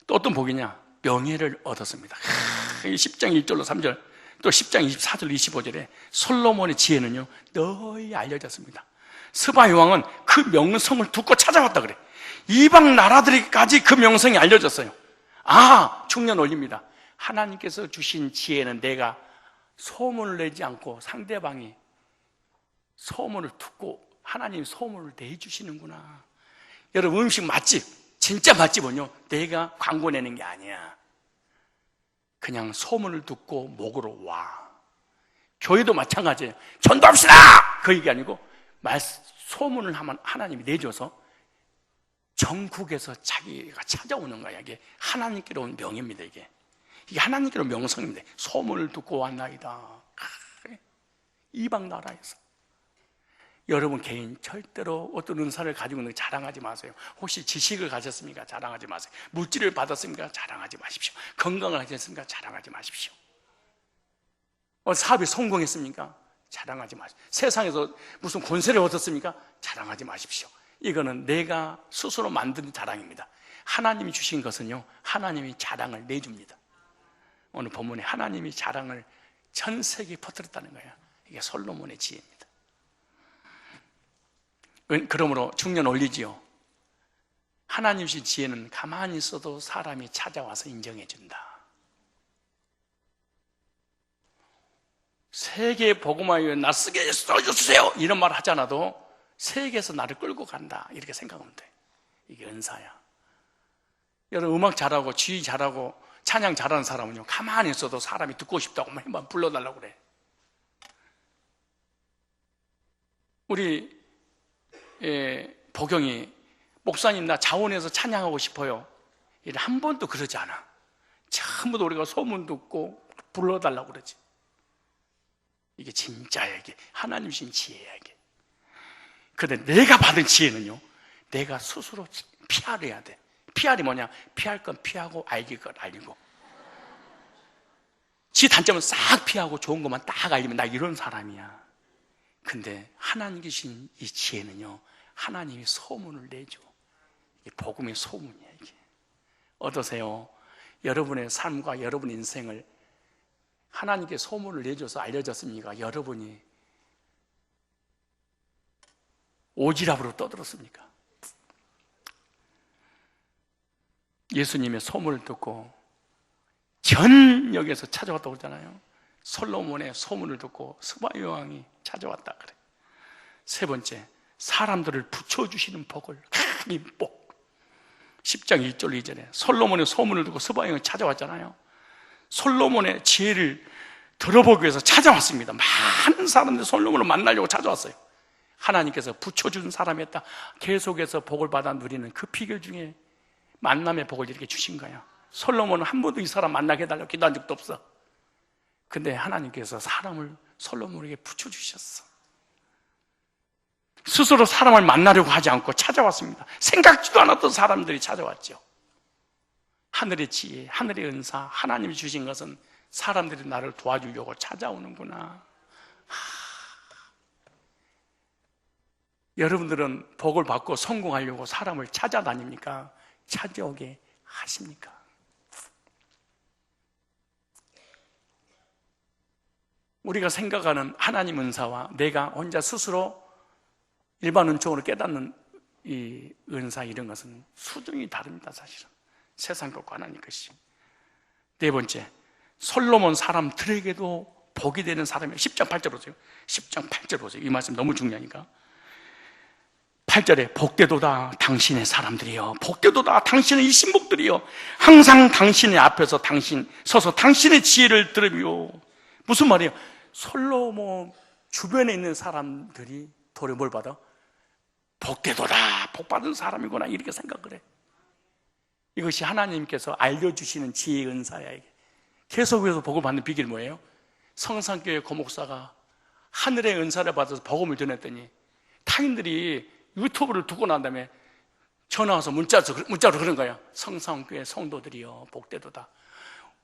[SPEAKER 1] 또 어떤 복이냐? 명예를 얻었습니다. 10장 1절로 3절, 또 10장 24절 25절에 솔로몬의 지혜는요 널리 알려졌습니다. 스바의 왕은 그 명성을 듣고 찾아왔다 그래. 이방 나라들까지 그 명성이 알려졌어요. 중년 올립니다. 하나님께서 주신 지혜는 내가 소문을 내지 않고 상대방이 소문을 듣고 하나님 소문을 내주시는구나. 여러분, 음식 맛집, 진짜 맛집은요 내가 광고 내는 게 아니야. 그냥 소문을 듣고 목으로 와. 교회도 마찬가지예요. 전도합시다! 그 얘기 아니고 소문을 하면 하나님이 내줘서 전국에서 자기가 찾아오는 거야. 이게 하나님께로 온 명예입니다. 이게 하나님께로 명성입니다. 소문을 듣고 왔나이다. 이방 나라에서. 여러분 개인 절대로 어떤 은사를 가지고 있는 거 자랑하지 마세요. 혹시 지식을 가졌습니까? 자랑하지 마세요. 물질을 받았습니까? 자랑하지 마십시오. 건강을 하셨습니까? 자랑하지 마십시오. 사업이 성공했습니까? 자랑하지 마십시오. 세상에서 무슨 권세를 얻었습니까? 자랑하지 마십시오. 이거는 내가 스스로 만든 자랑입니다. 하나님이 주신 것은요 하나님이 자랑을 내줍니다. 오늘 본문에 하나님이 자랑을 전 세계에 퍼뜨렸다는 거예요. 이게 솔로몬의 지혜입니다. 그러므로 중년 올리지요. 하나님 주신 지혜는 가만히 있어도 사람이 찾아와서 인정해 준다. 세계에 복음화에 나 쓰게 써주세요 이런 말 하지 않아도 세계에서 나를 끌고 간다 이렇게 생각하면 돼. 이게 은사야. 여러분 음악 잘하고 지휘 잘하고 찬양 잘하는 사람은요 가만히 있어도 사람이 듣고 싶다고 막 불러달라고 그래. 우리 보경이 목사님 나 자원해서 찬양하고 싶어요. 한 번도 그러지 않아. 전부 다 우리가 소문 듣고 불러달라고 그러지. 이게 진짜야. 이게 하나님 주신 지혜야. 이게. 근데 내가 받은 지혜는요 내가 스스로 피하려야 돼. 피할이 뭐냐? 피할 건 피하고 알길 건 알리고 지 단점은 싹 피하고 좋은 것만 딱 알리면 나 이런 사람이야. 근데 하나님 주신 이 지혜는요 하나님이 소문을 내줘. 이게 복음의 소문이야. 이게 어떠세요? 여러분의 삶과 여러분의 인생을 하나님께 소문을 내줘서 알려졌습니까? 여러분이 오지랖으로 떠들었습니까? 예수님의 소문을 듣고 전역에서 찾아왔다고 그러잖아요. 솔로몬의 소문을 듣고 스바의 왕이 찾아왔다 그래. 세 번째, 사람들을 붙여주시는 복을. 이 복. 10장 1절 2절에 솔로몬의 소문을 듣고 스바의 왕이 찾아왔잖아요. 솔로몬의 지혜를 들어보기 위해서 찾아왔습니다. 많은 사람들이 솔로몬을 만나려고 찾아왔어요. 하나님께서 붙여준 사람이었다. 계속해서 복을 받아 누리는 그 비결 중에 만남의 복을 이렇게 주신 거야. 솔로몬은 한 번도 이 사람 만나게 해달라고 기도한 적도 없어. 근데 하나님께서 사람을 솔로몬에게 붙여주셨어. 스스로 사람을 만나려고 하지 않고 찾아왔습니다. 생각지도 않았던 사람들이 찾아왔죠. 하늘의 지혜, 하늘의 은사, 하나님이 주신 것은 사람들이 나를 도와주려고 찾아오는구나. 여러분들은 복을 받고 성공하려고 사람을 찾아다닙니까? 찾아오게 하십니까? 우리가 생각하는 하나님 은사와 내가 혼자 스스로 일반 은총으로 깨닫는 이 은사 이런 것은 수준이 다릅니다. 사실은 세상 것과 하나님 것이. 네 번째, 솔로몬 사람들에게도 복이 되는 사람이에요. 10장 8절 보세요. 10장 8절 보세요. 이 말씀 너무 중요하니까. 8절에 복되도다 당신의 사람들이여, 복되도다 당신의 이 신복들이여, 항상 당신의 앞에서 서서 당신의 지혜를 들으며. 무슨 말이에요? 솔로몬 주변에 있는 사람들이 도리어 뭘 받아? 복되도다, 복받은 사람이구나 이렇게 생각을 해. 이것이 하나님께서 알려주시는 지혜의 은사야. 이게 계속해서 복을 받는 비결이 뭐예요? 성산교회 고목사가 하늘의 은사를 받아서 복음을 전했더니 타인들이 유튜브를 듣고 난 다음에 전화 와서 문자로 그런 거야. 성산교회 성도들이여 복되도다.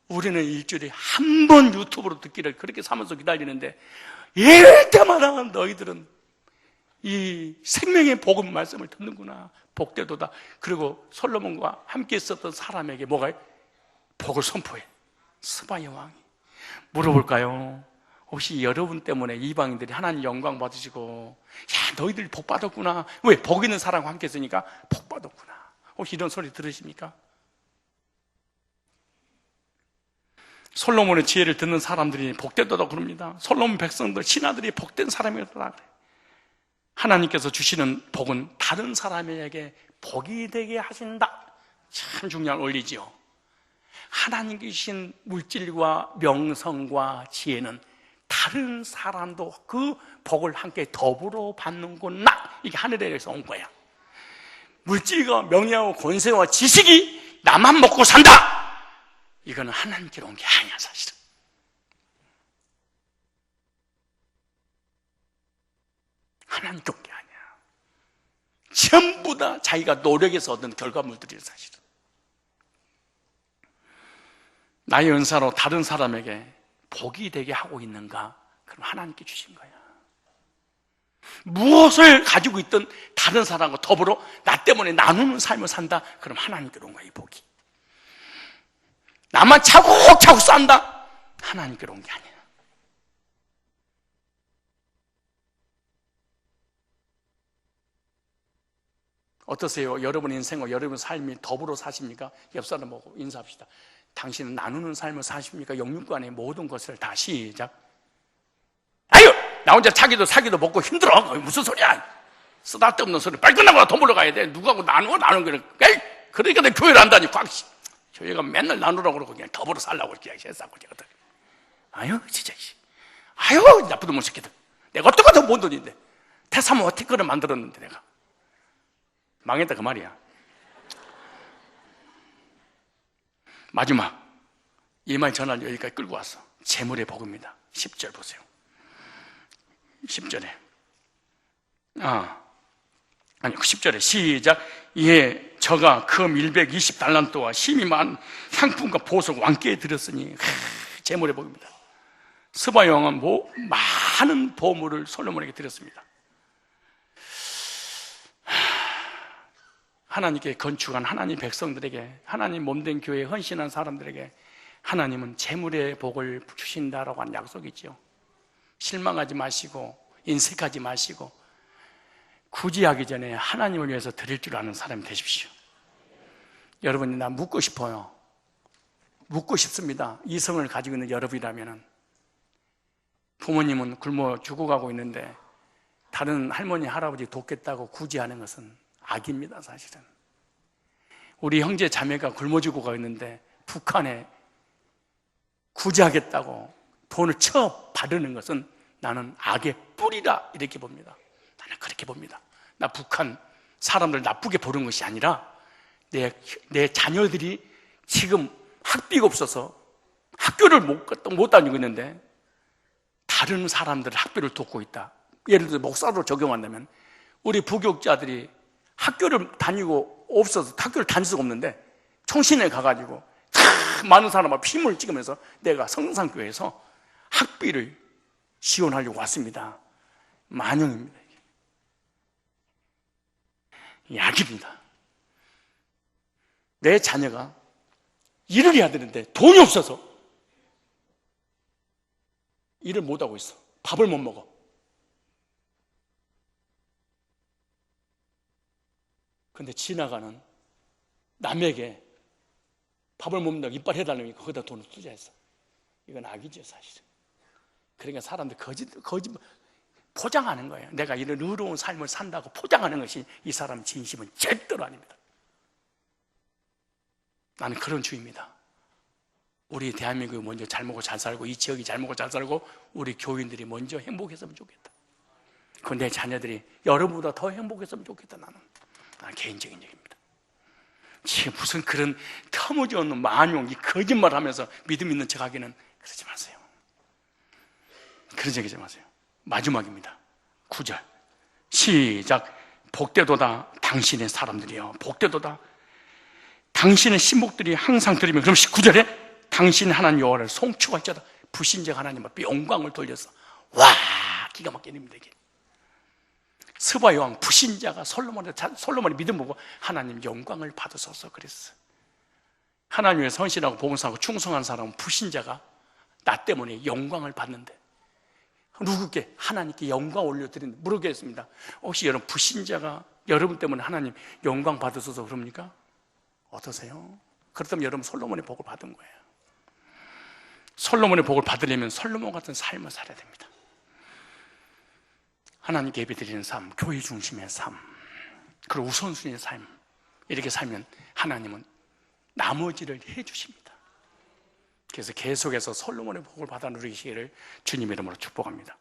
[SPEAKER 1] 우리는 일주일에 한 번 유튜브로 듣기를 그렇게 사면서 기다리는데 이럴 때마다 너희들은 이 생명의 복음 말씀을 듣는구나. 복되도다. 그리고 솔로몬과 함께 있었던 사람에게 뭐가 복을 선포해. 스바야 왕이. 물어볼까요? 혹시 여러분 때문에 이방인들이 하나님 영광 받으시고, 야, 너희들이 복 받았구나. 왜? 복 있는 사람과 함께 있으니까 복 받았구나. 혹시 이런 소리 들으십니까? 솔로몬의 지혜를 듣는 사람들이 복되도다 그럽니다. 솔로몬 백성들, 신하들이 복된 사람이다 그래. 하나님께서 주시는 복은 다른 사람에게 복이 되게 하신다. 참 중요한 원리지요. 하나님께 주신 물질과 명성과 지혜는 다른 사람도 그 복을 함께 더불어 받는구나. 이게 하늘에서 온 거야. 물질과 명예와 권세와 지식이 나만 먹고 산다. 이거는 하나님께로 온 게 아니야, 사실은. 하나님께 온 게 아니야. 전부 다 자기가 노력해서 얻은 결과물들이에요, 사실은. 나의 은사로 다른 사람에게 복이 되게 하고 있는가? 그럼 하나님께 주신 거야. 무엇을 가지고 있든 다른 사람과 더불어 나 때문에 나누는 삶을 산다? 그럼 하나님께로 온 거야, 이 복이. 나만 차곡차곡 쌓는다? 하나님께로 온 게 아니야. 어떠세요? 여러분 인생과 여러분 삶이 더불어 사십니까? 옆 사람 보고 인사합시다. 당신은 나누는 삶을 사십니까? 영육간의 모든 것을 다 시작. 아유! 나 혼자 자기도 사기도 먹고 힘들어. 무슨 소리야? 쓰다듬는 소리. 빨리 끝나고 돈 벌러 가야 돼. 누구하고 나누는 거는. 그러니까 내가 교회를 한다니. 교회가 맨날 나누라고 그러고 그냥 더불어 살라고 이렇게 했었고. 아유, 진짜. 아유, 나쁜 놈의 새끼들. 내가 어떻게 더 못 돈인데. 태사모 티끌을 만들었는데 내가. 망했다 그 말이야. 마지막 이 말 전화를 여기까지 끌고 왔어. 재물의 복입니다. 10절 보세요. 10절에 10절에 시작. 예, 저가 금 120달란트와 심이 많은 향품과 보석 왕께 드렸으니 재물의 복입니다. 스바 왕은 많은 보물을 솔로몬에게 드렸습니다. 하나님께 건축한 하나님 백성들에게, 하나님 몸된 교회에 헌신한 사람들에게 하나님은 재물의 복을 주신다라고 한 약속이죠. 실망하지 마시고 인색하지 마시고 굳이 하기 전에 하나님을 위해서 드릴 줄 아는 사람이 되십시오. 여러분이 나 묻고 싶어요. 묻고 싶습니다. 이성을 가지고 있는 여러분이라면, 부모님은 굶어 죽어가고 있는데 다른 할머니 할아버지 돕겠다고 굳이 하는 것은 악입니다, 사실은. 우리 형제 자매가 굶어 죽어가고 있는데 북한에 구제하겠다고 돈을 바르는 것은 나는 악의 뿌리다, 이렇게 봅니다. 나는 그렇게 봅니다. 나 북한 사람들 나쁘게 보는 것이 아니라 내 자녀들이 지금 학비가 없어서 학교를 못 다니고 있는데 다른 사람들 학비를 돕고 있다. 예를 들어 목사로 적용한다면 우리 부교육자들이 학교를 다니고 없어서 학교를 다닐 수가 없는데 총신에 가가지고 많은 사람과 피물을 찍으면서 내가 성산교회에서 학비를 지원하려고 왔습니다. 만영입니다. 약입니다. 내 자녀가 일을 해야 되는데 돈이 없어서 일을 못하고 있어. 밥을 못 먹어. 근데 지나가는 남에게 밥을 못 먹는다고 이빨 해달라니까 거기다 돈을 투자했어. 이건 악이죠, 사실은. 그러니까 사람들 거짓 포장하는 거예요. 내가 이런 의로운 삶을 산다고 포장하는 것이 이 사람 진심은 절대로 아닙니다. 나는 그런 주의입니다. 우리 대한민국이 먼저 잘 먹고 잘 살고, 이 지역이 잘 먹고 잘 살고, 우리 교인들이 먼저 행복했으면 좋겠다. 그건 내 자녀들이 여러분보다 더 행복했으면 좋겠다. 나는 개인적인 얘기입니다. 지금 무슨 그런 터무지없는 만용, 이 거짓말을 하면서 믿음 있는 척 하기는 그러지 마세요. 그런 얘기 하지 마세요. 마지막입니다. 9절 시작. 복되도다 당신의 사람들이여, 복되도다 당신의 신복들이 항상 드리면. 그럼 19절에 당신 하나님 여호와를 송축할지어다. 불신자 하나님 앞에 영광을 돌려서, 와, 기가 막히게 됩니다. 이게 스바의 왕 불신자가 솔로몬의 믿음 보고 하나님 영광을 받으소서 그랬어. 하나님의 선신하고 봉사하고 충성한 사람은 불신자가 나 때문에 영광을 받는데, 누구께? 하나님께 영광 올려드린다. 물어보겠습니다. 혹시 여러분 불신자가 여러분 때문에 하나님 영광 받으소서 그럽니까? 어떠세요? 그렇다면 여러분 솔로몬의 복을 받은 거예요. 솔로몬의 복을 받으려면 솔로몬 같은 삶을 살아야 됩니다. 하나님께 예배드리는 삶, 교회 중심의 삶, 그리고 우선순위의 삶, 이렇게 살면 하나님은 나머지를 해주십니다. 그래서 계속해서 솔로몬의 복을 받아 누리시기를 주님의 이름으로 축복합니다.